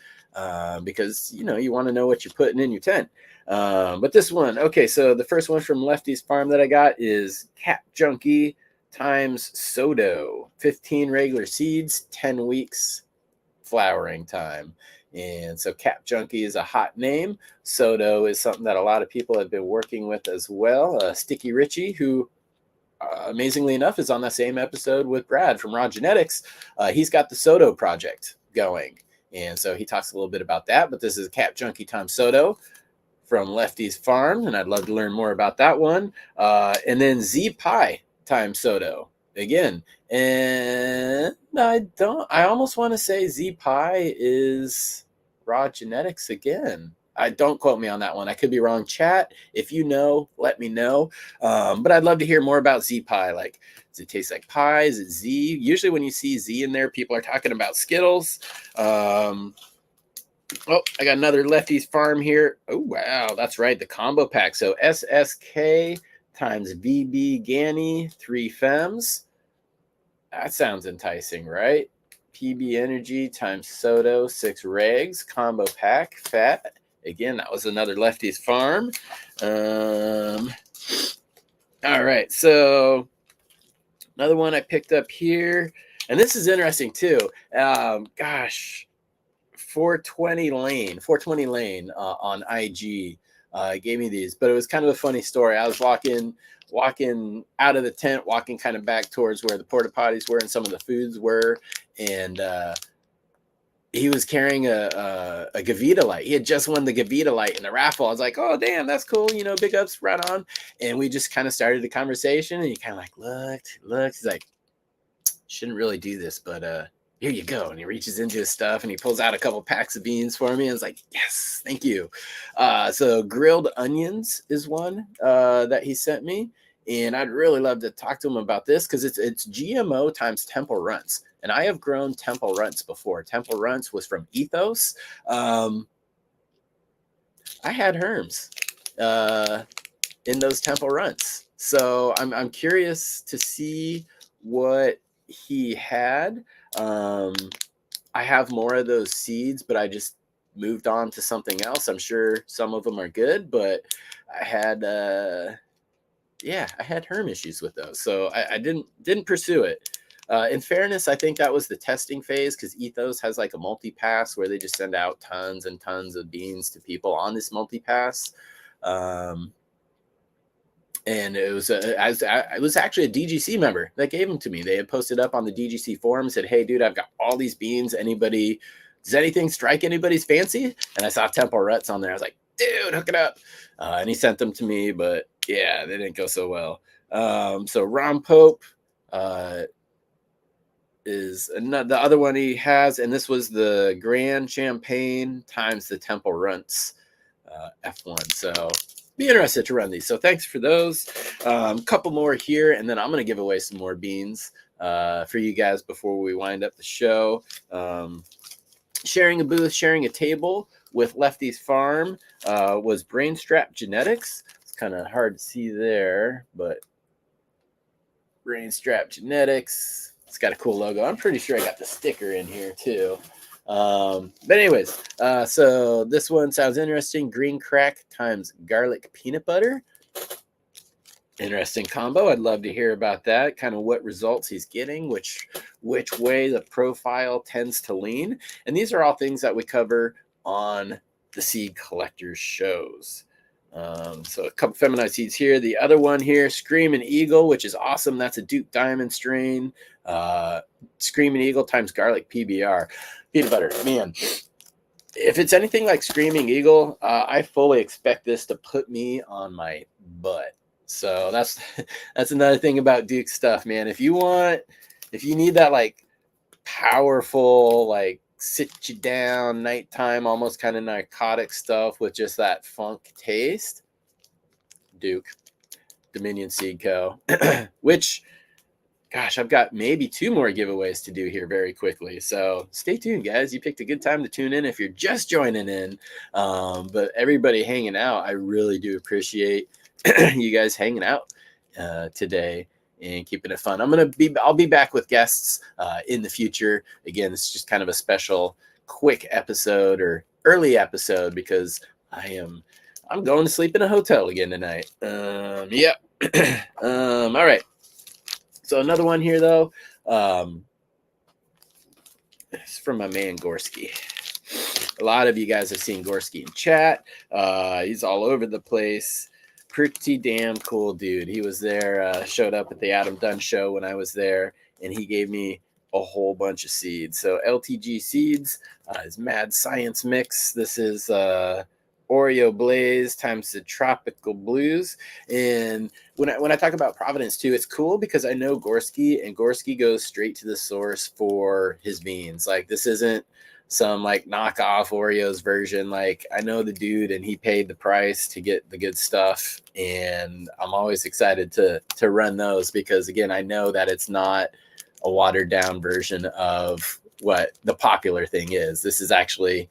[SPEAKER 3] because, you know, you want to know what you're putting in your tent. But this one, okay, so the first one from Lefty's farm that I got is Cat Junkie times Sodo. 15 regular seeds, 10 weeks flowering time. And so Cap Junkie is a hot name. Sodo is something that a lot of people have been working with as well. Sticky Richie, who amazingly enough is on the same episode with Brad from Raw Genetics. He's got the Sodo project going. And so he talks a little bit about that. But this is Cap Junkie times Sodo from Lefty's farm. And I'd love to learn more about that one. And then Z Pie times Sodo. Again, and I almost want to say Z Pie is Raw Genetics again. I don't quote me on that one. I could be wrong. Chat, if you know, let me know. But I'd love to hear more about Z Pie. Like, does it taste like pie? Is it Z? Usually when you see Z in there, people are talking about Skittles. Oh, I got another Lefty's farm here. Oh, wow. That's right. The combo pack. So SSK times VB Ganny, 3 Fems. That sounds enticing, right? PB Energy times Sodo, 6 Regs, combo pack, fat. Again, that was another Lefty's farm. All right, so another one I picked up here, and this is interesting too. Gosh, 420 Lane on IG gave me these, but it was kind of a funny story. I was walking out of the tent, walking kind of back towards where the porta potties were and some of the foods were, and he was carrying a Gavita light. He had just won the Gavita light in the raffle. I was like, oh damn, that's cool, you know, big ups, right on. And we just kind of started a conversation, and he kind of like looked. He's like, shouldn't really do this, but here you go. And he reaches into his stuff and he pulls out a couple packs of beans for me. And I was like, yes, thank you. So grilled onions is one that he sent me. And I'd really love to talk to him about this because it's GMO times Temple Runts. And I have grown Temple Runts before. Temple Runts was from Ethos. I had Herms in those Temple Runts. So I'm curious to see what he had. I have more of those seeds, but I just moved on to something else. I'm sure some of them are good, but I had Herm issues with those, so I didn't pursue it. In fairness, I think that was the testing phase because Ethos has like a multi-pass where they just send out tons and tons of beans to people on this multi-pass. And it was actually a DGC member that gave them to me. They had posted up on the DGC forum, said, hey, dude, I've got all these beans. Does anything strike anybody's fancy? And I saw Temple Ruts on there. I was like, dude, hook it up. And he sent them to me, but yeah, they didn't go so well. So Ron Pope is another, the other one he has, and this was the Grand Champagne times the Temple Ruts F1. So be interested to run these. So thanks for those. Couple more here, and then I'm going to give away some more beans for you guys before we wind up the show. Sharing a booth, sharing a table with Lefty's farm was Brainstrap Genetics. It's kind of hard to see there, but Brainstrap Genetics. It's got a cool logo. I'm pretty sure I got the sticker in here too. But anyways, so this one sounds interesting. Green crack times garlic peanut butter. Interesting combo. I'd love to hear about that. Kind of what results he's getting, which way the profile tends to lean. And these are all things that we cover on the Seed Collectors shows. So a couple feminized seeds here. The other one here, Screaming Eagle, which is awesome. That's a Duke Diamond strain. Screaming Eagle times garlic PBR. Peanut butter. Man, if it's anything like Screaming Eagle, I fully expect this to put me on my butt. So that's another thing about Duke stuff, man. If you need that like powerful, like sit you down nighttime, almost kind of narcotic stuff with just that funk taste, Duke, Dominion Seed Co., which gosh, I've got maybe 2 more giveaways to do here very quickly. So stay tuned, guys. You picked a good time to tune in if you're just joining in. But everybody hanging out, I really do appreciate you guys hanging out today and keeping it fun. I'll be back with guests in the future. Again, it's just kind of a special quick episode or early episode because I'm going to sleep in a hotel again tonight. Yeah. All right. So another one here, though, it's from my man Gorski. A lot of you guys have seen Gorski in chat. He's all over the place. Pretty damn cool dude. He was there, showed up at the Adam Dunn show when I was there, and he gave me a whole bunch of seeds. So LTG seeds, his Mad Science mix. This is Oreo Blaze times the Tropical Blues. And when I talk about Providence too, it's cool because I know Gorski, and Gorski goes straight to the source for his beans. Like, this isn't some like knockoff Oreos version. Like, I know the dude, and he paid the price to get the good stuff, and I'm always excited to run those because, again, I know that it's not a watered down version of what the popular thing is. This is actually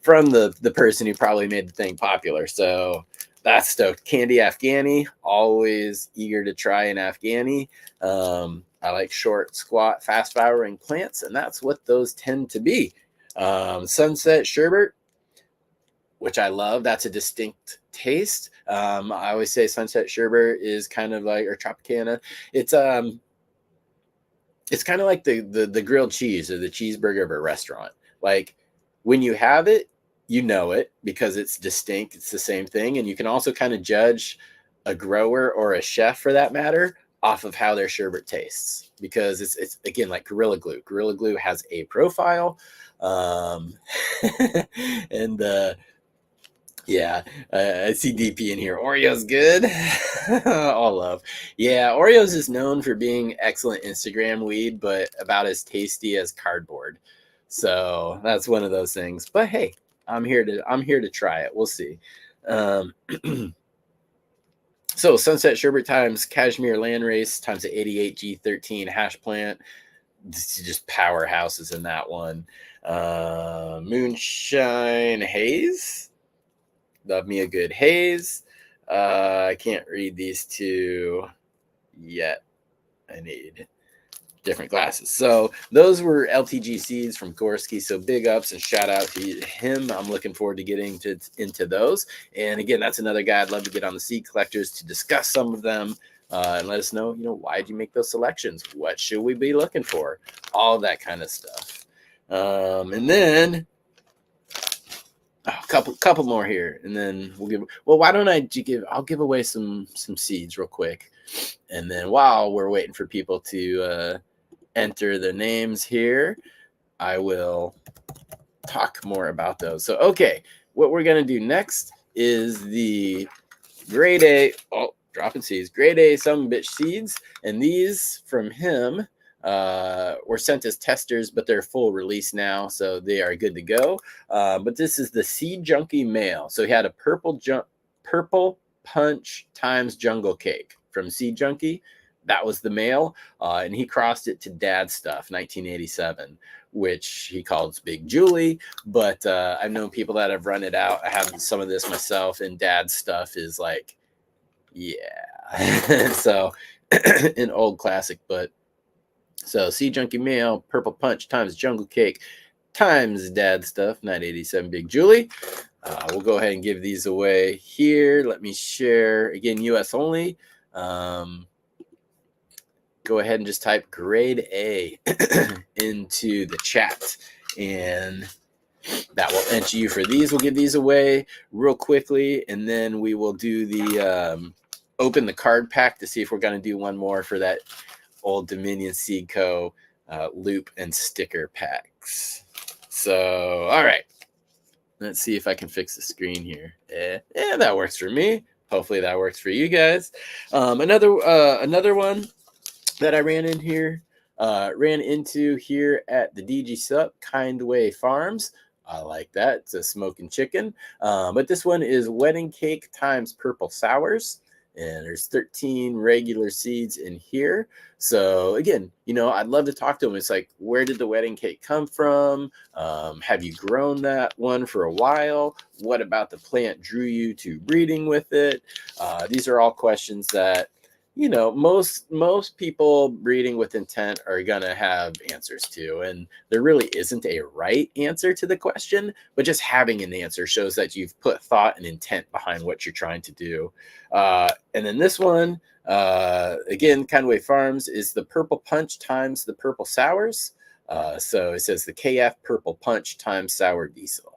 [SPEAKER 3] from the person who probably made the thing popular. So that's stoked. Candy Afghani, always eager to try an Afghani. I like short, squat, fast flowering plants, and that's what those tend to be. Sunset Sherbet, which I love. That's a distinct taste. I always say Sunset Sherbet is kind of like, or Tropicana. It's kind of like the grilled cheese or the cheeseburger of a restaurant. Like, when you have it, you know it because it's distinct. It's the same thing. And you can also kind of judge a grower or a chef, for that matter, off of how their sherbet tastes, because it's again, like Gorilla Glue. Gorilla Glue has a profile. And yeah, I see DP in here. Oreo's good. All love. Yeah, Oreo's is known for being excellent Instagram weed, but about as tasty as cardboard. So that's one of those things. But hey, I'm here to try it. We'll see. So Sunset Sherbet times Cashmere Landrace times the 88 G13 hash plant. This is just powerhouses in that one. Moonshine Haze. Love me a good haze. I can't read these two yet. I need different glasses. So those were LTG seeds from Gorski. So big ups and shout out to him. I'm looking forward to getting into those. And again, that's another guy I'd love to get on the Seed Collectors to discuss some of them and let us know, why did you make those selections? What should we be looking for? All that kind of stuff. And then a couple more here, and then we'll give. Well, why don't I'll give away some seeds real quick, and then while we're waiting for people to enter their names here, I will talk more about those. So, okay, what we're gonna do next is the grade A. Oh, dropping seeds. Grade A some bitch seeds, and these from him were sent as testers, but they're full release now, so they are good to go. But this is the Seed Junkie male. So he had a purple punch times jungle cake from Seed Junkie. That was the male, and he crossed it to Dad Stuff 1987, which he calls Big Julie. But I've known people that have run it out. I have some of this myself, and Dad Stuff is like, yeah. So an old classic, but so Seed Junkie male, purple punch times jungle cake times Dad Stuff 987 Big Julie. We'll go ahead and give these away here. Let me share again, US only. Go ahead and just type grade A into the chat, and that will enter you for these. We'll give these away real quickly, and then we will do the open the card pack to see if we're going to do one more for that Old Dominion Seed Co. Loop and sticker packs. So, all right. Let's see if I can fix the screen here. Yeah, that works for me. Hopefully that works for you guys. Another one that I ran into here at the DG Sup, Kindway Farms. I like that. It's a smoking chicken. But this one is wedding cake times purple sours. And there's 13 regular seeds in here. So again, I'd love to talk to them. It's like, where did the wedding cake come from? Have you grown that one for a while? What about the plant drew you to breeding with it? These are all questions that, most people breeding with intent are going to have answers to. And there really isn't a right answer to the question, but just having an answer shows that you've put thought and intent behind what you're trying to do. And then this one, again, Kindway Farms, is the Purple Punch times the Purple Sours. So it says the KF Purple Punch times Sour Diesel.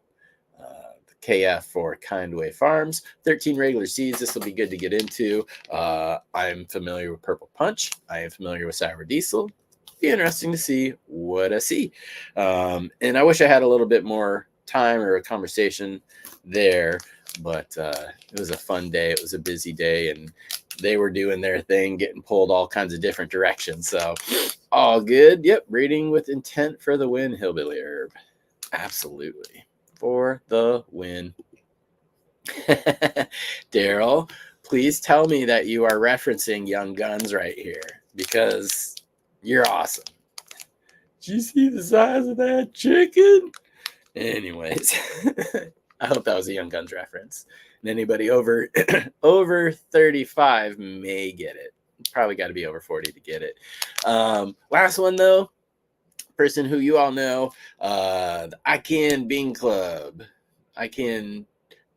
[SPEAKER 3] KF for Kindway Farms, 13 regular seeds. This will be good to get into. I'm familiar with Purple Punch. I am familiar with Sour Diesel. Be interesting to see what I see. And I wish I had a little bit more time or a conversation there, but it was a fun day. It was a busy day, and they were doing their thing, getting pulled all kinds of different directions. So all good. Yep. Breeding with intent for the win, Hillbilly Herb. Absolutely. For the win. Daryl, please tell me that you are referencing Young Guns right here, because you're awesome. Did you see the size of that chicken? Anyways, I hope that was a Young Guns reference. And anybody over 35 may get it. Probably got to be over 40 to get it. Last one, though. Person who you all know, the ICANN Bean Club. ICANN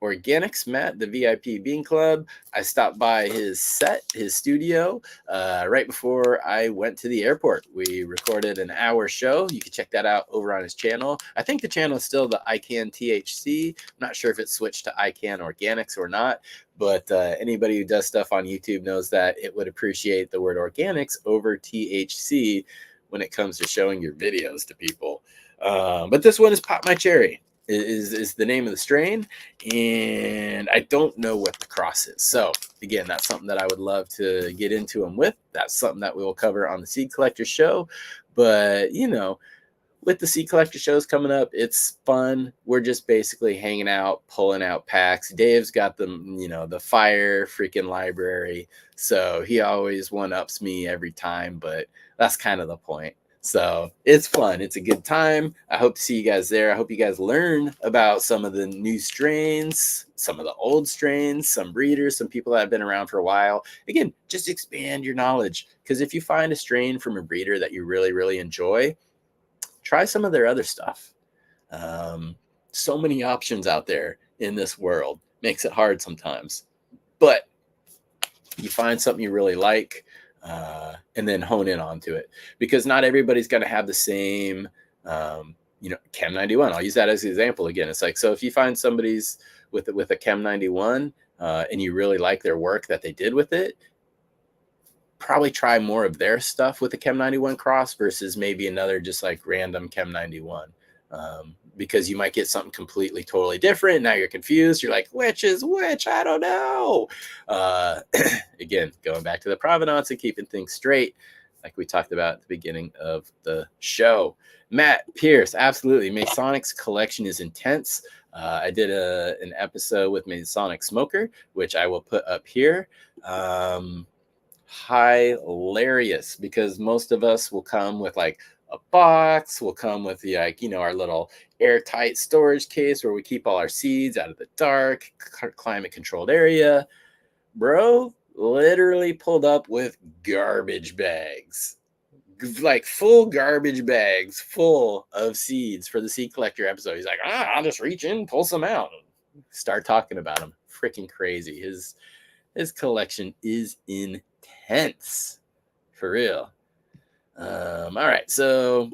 [SPEAKER 3] Organics, Matt, the VIP Bean Club. I stopped by his studio, right before I went to the airport. We recorded an hour show. You can check that out over on his channel. I think the channel is still the ICANN THC. I'm not sure if it's switched to ICANN Organics or not, but anybody who does stuff on YouTube knows that it would appreciate the word organics over THC when it comes to showing your videos to people. But this one is Pop My Cherry is the name of the strain, and I don't know what the cross is. So again, that's something that I would love to get into them with. That's something that we will cover on the Seed Collector Show. But with the Seed Collector shows coming up, it's fun. We're just basically hanging out, pulling out packs. Dave's got the fire freaking library, so he always one-ups me every time, but that's kind of the point. So it's fun. It's a good time. I hope to see you guys there. I hope you guys learn about some of the new strains, some of the old strains, some breeders, some people that have been around for a while. Again, just expand your knowledge, because if you find a strain from a breeder that you really, really enjoy, try some of their other stuff. So many options out there in this world. Makes it hard sometimes. But you find something you really like, and then hone in onto it. Because not everybody's going to have the same, Chem 91. I'll use that as an example again. It's like, so if you find somebody's with a Chem 91, and you really like their work that they did with it, probably try more of their stuff with the Chem 91 cross versus maybe another just like random Chem 91, because you might get something completely totally different. Now you're confused. You're like, which is which? I don't know. Again, going back to the provenance and keeping things straight, like we talked about at the beginning of the show. Matt Pierce, absolutely. Masonic's collection is intense. I did an episode with Masonic Smoker, which I will put up here. Hilarious, because most of us will come with like a box, will come with the our little airtight storage case where we keep all our seeds out of the dark, climate controlled area. Bro literally pulled up with garbage bags, like full garbage bags full of seeds for the Seed Collector episode. He's like, I'll just reach in, pull some out, start talking about them. Freaking crazy. His collection is intense, for real. All right, so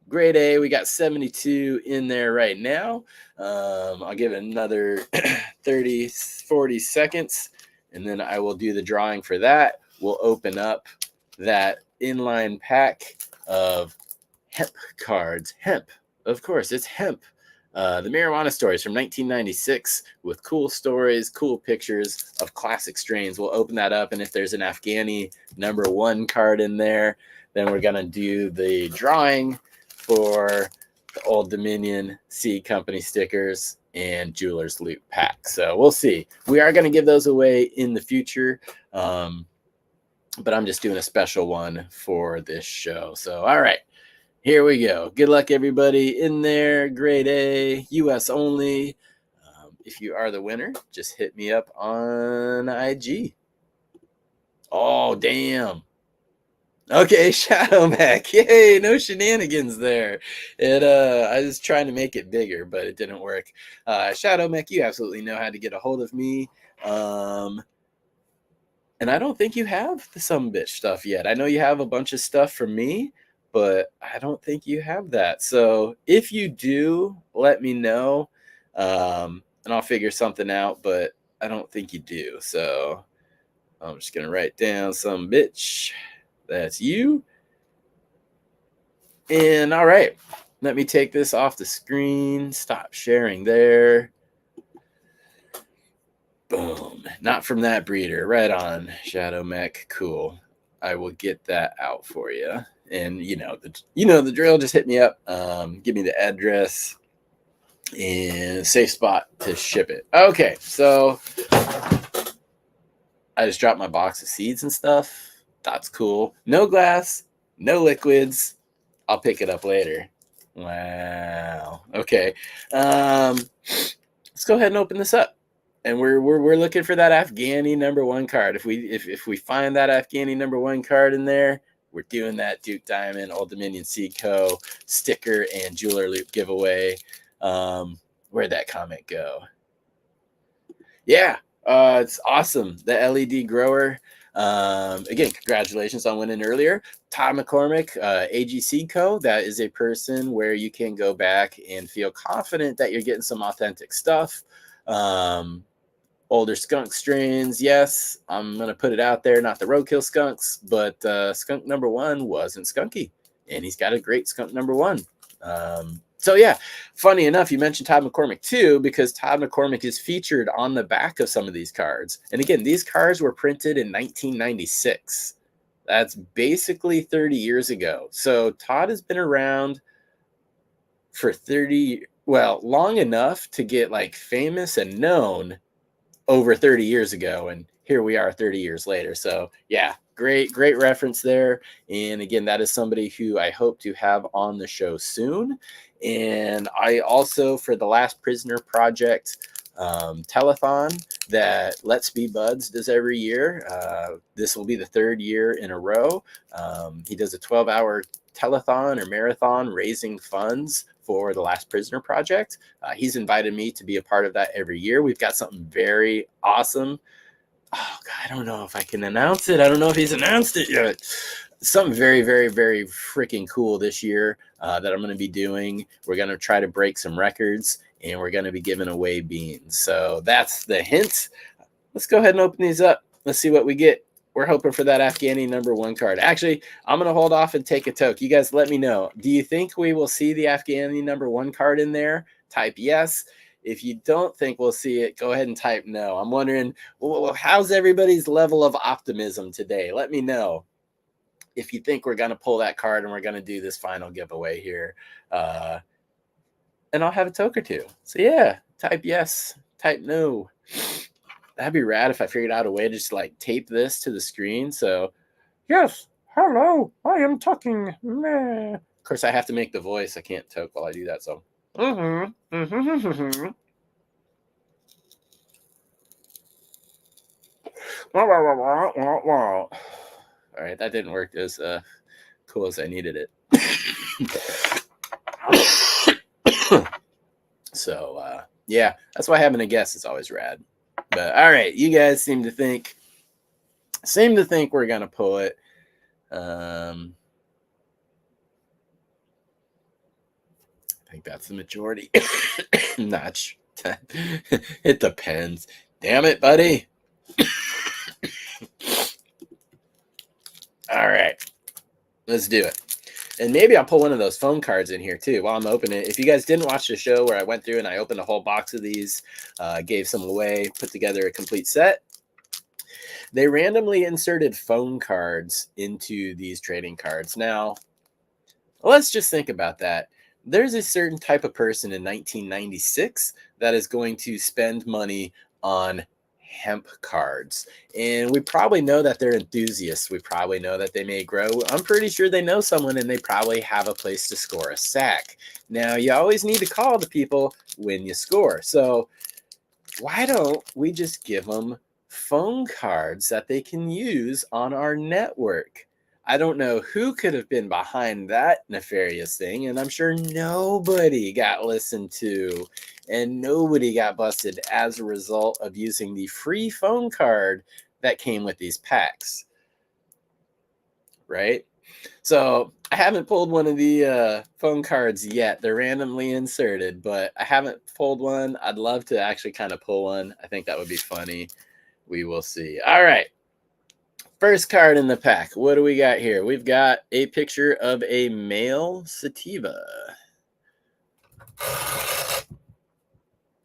[SPEAKER 3] grade A, we got 72 in there right now. I'll give it another 30, 40 seconds, and then I will do the drawing for that. We'll open up that inline pack of hemp cards. Hemp, of course, it's hemp. The Marijuana Stories from 1996 with cool stories, cool pictures of classic strains. We'll open that up, and if there's an Afghani #1 card in there, then we're going to do the drawing for the Old Dominion Seed Company stickers and Jeweler's Loot pack. So we'll see. We are going to give those away in the future, but I'm just doing a special one for this show. So, all right, here we go. Good luck, everybody in there. Grade A, US only. If you are the winner, just hit me up on IG. Oh, damn. Okay, Shadow Mac. Yay, no shenanigans there. I was trying to make it bigger, but it didn't work. Shadow Mac, you absolutely know how to get a hold of me. And I don't think you have the Sumbitch stuff yet. I know you have a bunch of stuff from me, but I don't think you have that. So if you do, let me know. And I'll figure something out, but I don't think you do. So I'm just going to write down Sumbitch. That's you. And all right, let me take this off the screen. Stop sharing there. Boom. Not from that breeder. Right on, Shadow Mech. Cool. I will get that out for you. And you know the drill. Just hit me up. Give me the address and safe spot to ship it. Okay, so I just dropped my box of seeds and stuff. That's cool. No glass, no liquids. I'll pick it up later. Wow. Okay. Let's go ahead and open this up. And we're looking for that Afghani #1 card. If we find that Afghani #1 card in there, we're doing that Duke Diamond, Old Dominion Seed Co. sticker and Jeweler Loop giveaway. Where'd that comment go? Yeah. It's awesome. The LED grower. Again, congratulations on winning earlier. Todd McCormick, AGC Co. That is a person where you can go back and feel confident that you're getting some authentic stuff. Older skunk strains. Yes, I'm going to put it out there. Not the roadkill skunks, but skunk #1 wasn't skunky. And he's got a great skunk #1. So yeah, funny enough, you mentioned Todd McCormick too, because Todd McCormick is featured on the back of some of these cards. And again, these cards were printed in 1996. That's basically 30 years ago. So Todd has been around for long enough to get like famous and known over 30 years ago. And here we are 30 years later. So yeah, great reference there. And again, that is somebody who I hope to have on the show soon. And I also, for the Last Prisoner Project telethon that Let's Be Buds does every year, this will be the 3rd year in a row. He does a 12-hour telethon or marathon raising funds for the Last Prisoner Project. He's invited me to be a part of that every year. We've got something very awesome. Oh, God, I don't know if I can announce it. I don't know if he's announced it yet. Something very, very, very freaking cool this year that I'm going to be doing. We're going to try to break some records, and we're going to be giving away beans. So that's the hint. Let's go ahead and open these up. Let's see what we get. We're hoping for that Afghani #1 card. Actually, I'm going to hold off and take a toke. You guys let me know. Do you think we will see the Afghani #1 card in there? Type yes. If you don't think we'll see it, go ahead and type no. I'm wondering, well, how's everybody's level of optimism today? Let me know if you think we're going to pull that card and we're going to do this final giveaway here. And I'll have a toke or two. So yeah, type yes, type no. That'd be rad if I figured out a way to just like tape this to the screen. So yes, hello, I am talking. Meh. Of course, I have to make the voice. I can't toke while I do that. So. All right, that didn't work as cool as I needed it. So yeah, that's why having a guest is always rad. But all right, you guys seem to think we're gonna pull it. I think that's the majority. Notch. It depends. Damn it, buddy. All right. Let's do it. And maybe I'll pull one of those phone cards in here too while I'm opening it. If you guys didn't watch the show where I went through and I opened a whole box of these, gave some away, put together a complete set, they randomly inserted phone cards into these trading cards. Now, let's just think about that. there's a certain type of person in 1996 that is going to spend money on hemp cards. And we probably know that they're enthusiasts. We probably know that they may grow. I'm pretty sure they know someone and they probably have a place to score a sack. Now, you always need to call the people when you score. So why don't we just give them phone cards that they can use on our network? I don't know who could have been behind that nefarious thing, and I'm sure nobody got listened to and nobody got busted as a result of using the free phone card that came with these packs, right? So I haven't pulled one of the phone cards yet. They're randomly inserted, but I haven't pulled one. I'd love to actually kind of pull one. I think that would be funny. We will see. All right. First card in the pack. What do we got here? We've got a picture of a male sativa.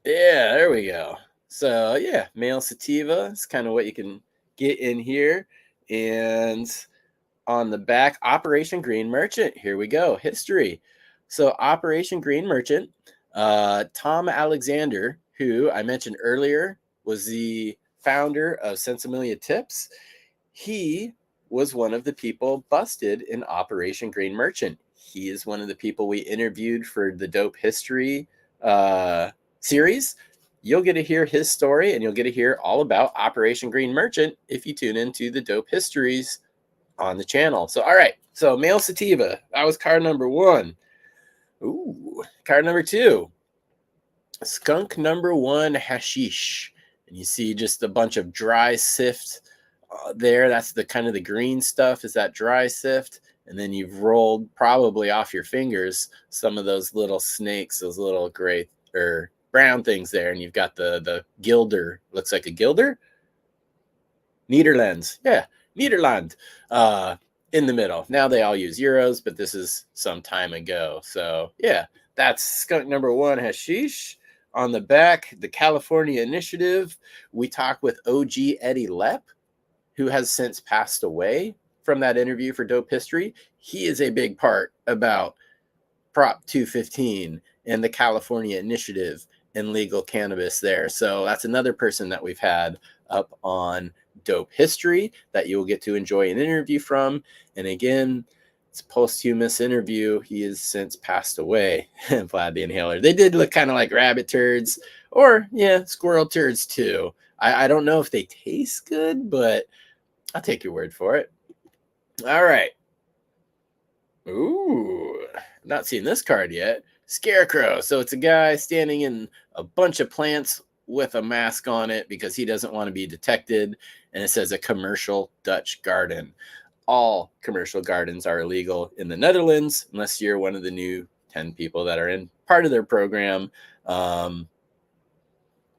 [SPEAKER 3] Yeah, there we go. So yeah, male sativa. It's kind of what you can get in here. And on the back, Operation Green Merchant. Here we go. History. So Operation Green Merchant, Tom Alexander, who I mentioned earlier, was the founder of Sensimilia Tips. He was one of the people busted in Operation Green Merchant. He is one of the people we interviewed for the Dope History series. You'll get to hear his story and you'll get to hear all about Operation Green Merchant if you tune into the Dope Histories on the channel. So, all right. So, male sativa. That was card number 1. Ooh, card number 2. Skunk number 1 hashish. And you see just a bunch of dry sift there. That's the kind of the green stuff is that dry sift. And then you've rolled probably off your fingers some of those little snakes, those little gray or brown things there. And you've got the gilder. Looks like a gilder. Nederlands. Yeah. Nederland in the middle. Now they all use euros, but this is some time ago. So yeah, that's skunk number 1 hashish. On the back, the California Initiative. We talk with OG Eddie Lepp, who has since passed away from that interview for Dope History. He is a big part about Prop 215 and the California Initiative and legal cannabis there. So that's another person that we've had up on Dope History that you'll get to enjoy an interview from. And again, it's a posthumous interview. He has since passed away. Vlad the Inhaler. They did look kind of like rabbit turds or, yeah, squirrel turds too. I don't know if they taste good, but I'll take your word for it. All right. Ooh, not seen this card yet. Scarecrow. So it's a guy standing in a bunch of plants with a mask on it because he doesn't want to be detected. And it says a commercial Dutch garden. All commercial gardens are illegal in the Netherlands unless you're one of the new 10 people that are in part of their program. But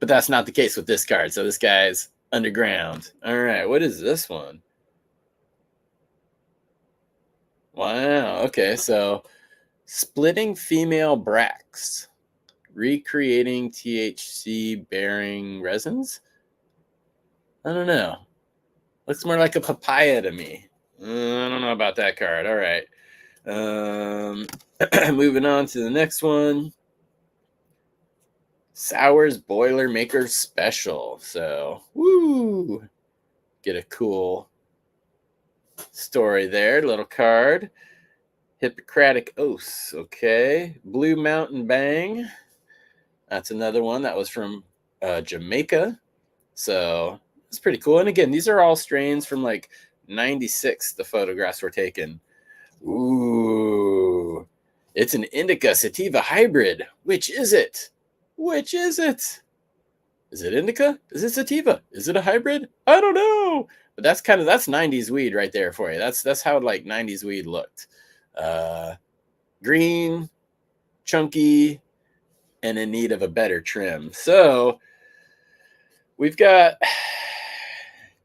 [SPEAKER 3] that's not the case with this card. So this guy's underground. All right. What is this one? Wow. Okay. So splitting female bracts. Recreating THC bearing resins? I don't know. Looks more like a papaya to me. I don't know about that card. All right. Moving on to the next one. Sours Boilermaker Special. So, woo! Get a cool story there. Little card. Hippocratic Oath. Okay. Blue Mountain Bang. That's another one that was from Jamaica. So it's pretty cool. And again, these are all strains from like 96. The photographs were taken. Ooh, it's an indica sativa hybrid. Which is it? Which is it? Is it indica? Is it sativa? Is it a hybrid? I don't know. But that's 90s weed right there for you. That's how like 90s weed looked. Green, chunky, and in need of a better trim. So we've got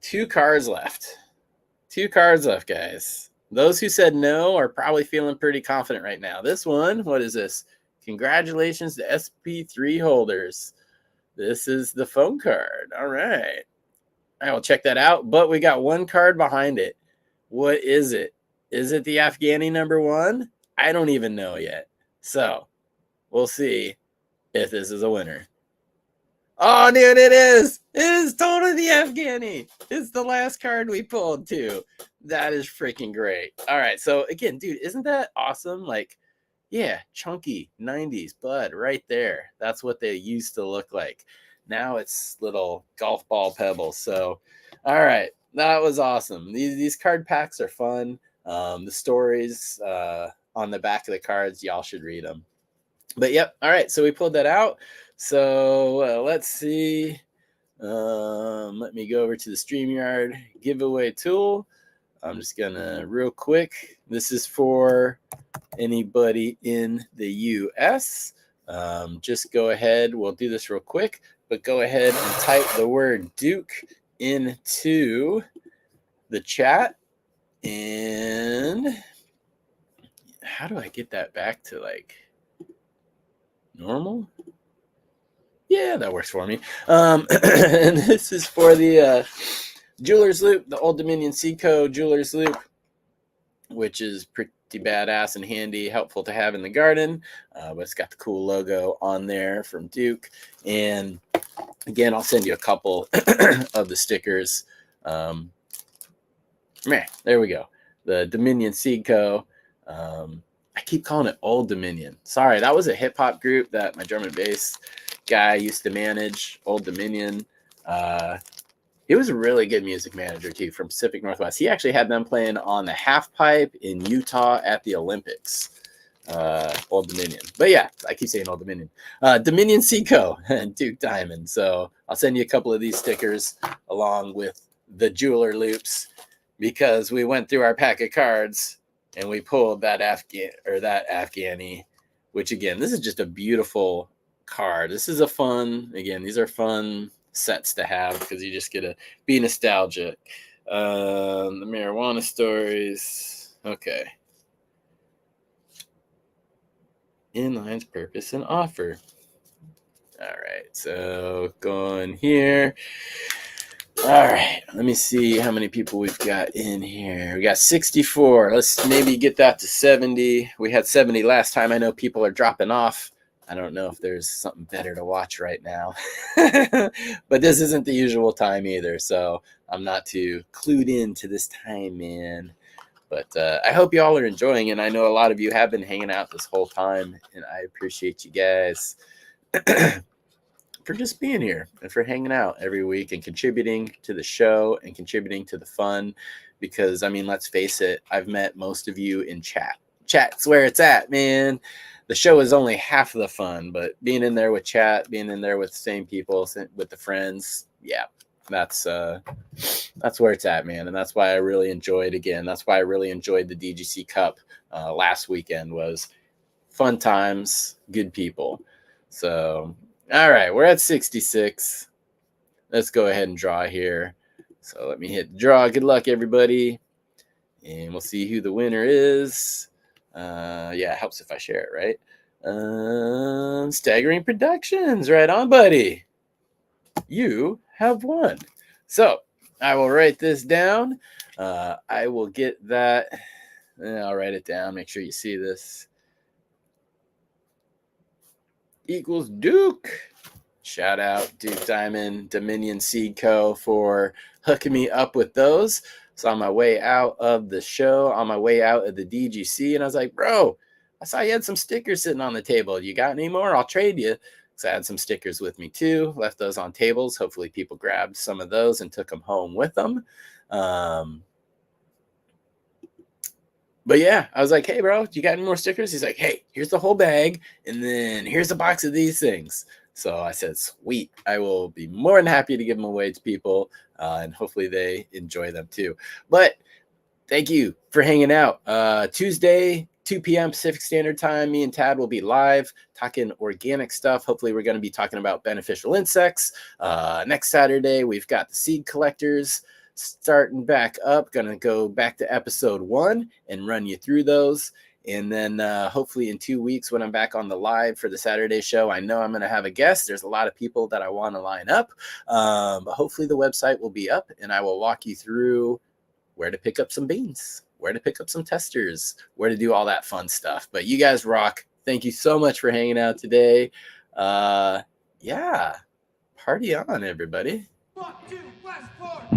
[SPEAKER 3] 2 cards left. 2 cards left, guys. Those who said no are probably feeling pretty confident right now. This one, what is this? Congratulations to SP3 holders. This is the phone card. All right. I will check that out. But we got 1 card behind it. What is it? Is it the Afghani number 1? I don't even know yet. So we'll see if this is a winner. Oh, dude, it is. It is totally the Afghani. It's the last card we pulled, too. That is freaking great. All right. So, again, dude, isn't that awesome? Like, yeah, chunky 90s bud right there. That's what they used to look like. Now it's little golf ball pebbles. So, all right. That was awesome. These card packs are fun. The stories on the back of the cards, y'all should read them. But, yep. All right. So, we pulled that out. So let's see. Let me go over to the StreamYard giveaway tool. I'm just gonna real quick. This is for anybody in the US. Just go ahead. We'll do this real quick, but go ahead and type the word Duke into the chat. And how do I get that back to like normal? Yeah, that works for me. And this is for the Jeweler's Loop, the Old Dominion Seco Jeweler's Loop, which is pretty badass and handy, helpful to have in the garden. But it's got the cool logo on there from Duke. And again, I'll send you a couple of the stickers. There we go. The Dominion Seco. I keep calling it Old Dominion. Sorry, that was a hip hop group that my drum and bass guy used to manage, Old Dominion. He was a really good music manager too, from Pacific Northwest. He actually had them playing on the half pipe in Utah at the Olympics. Old Dominion. But yeah, I keep saying Old Dominion. Dominion Seco and Duke Diamond. So I'll send you a couple of these stickers along with the jeweler loops, because we went through our pack of cards and we pulled that Afghani, which again, this is just a beautiful card. This is a fun, again, these are fun sets to have because you just get to be nostalgic. The marijuana stories. Okay. Inline's purpose and offer. All right, so going here. All right, let me see how many people we've got in here. We got 64. Let's maybe get that to 70. We had 70 last time. I know people are dropping off. I don't know if there's something better to watch right now. But this isn't the usual time either, so I'm not too clued into this time, man. But I hope you all are enjoying it. I know a lot of you have been hanging out this whole time, and I appreciate you guys for just being here and for hanging out every week and contributing to the show and contributing to the fun. Because, I mean, let's face it, I've met most of you in chat. Chat's where it's at, man. The show is only half of the fun, but being in there with chat, being in there with the same people, with the friends, yeah, that's where it's at, man. And that's why I really enjoyed, again, that's why I really enjoyed the DGC Cup last weekend. Was fun times, good people. So, all right, we're at 66. Let's go ahead and draw here. So let me hit draw. Good luck, everybody. And we'll see who the winner is. Yeah, it helps if I share it, right? Staggering Productions. Right on, buddy. You have won. So I will write this down. I will get that. I'll write it down. Make sure you see this. Equals Duke. Shout out Duke Diamond, Dominion Seed Co. for hooking me up with those. So on my way out of the show, on my way out of the DGC, and I was like, bro, I saw you had some stickers sitting on the table. You got any more? I'll trade you. So I had some stickers with me too. Left those on tables. Hopefully people grabbed some of those and took them home with them. But yeah, I was like, hey, bro, you got any more stickers? He's like, hey, here's the whole bag. And then here's a box of these things. So I said, sweet, I will be more than happy to give them away to people. And hopefully they enjoy them too. But thank you for hanging out. Tuesday, 2 p.m. Pacific Standard Time, me and Tad will be live talking organic stuff. Hopefully we're going to be talking about beneficial insects. Next Saturday, we've got the seed collectors starting back up. Going to go back to episode 1 and run you through those. And then hopefully in 2 weeks when I'm back on the live for the Saturday show, I know I'm going to have a guest. There's a lot of people that I want to line up. But hopefully the website will be up and I will walk you through where to pick up some beans, where to pick up some testers, where to do all that fun stuff. But you guys rock. Thank you so much for hanging out today. Yeah, party on, everybody.
[SPEAKER 2] Fuck you, Westport!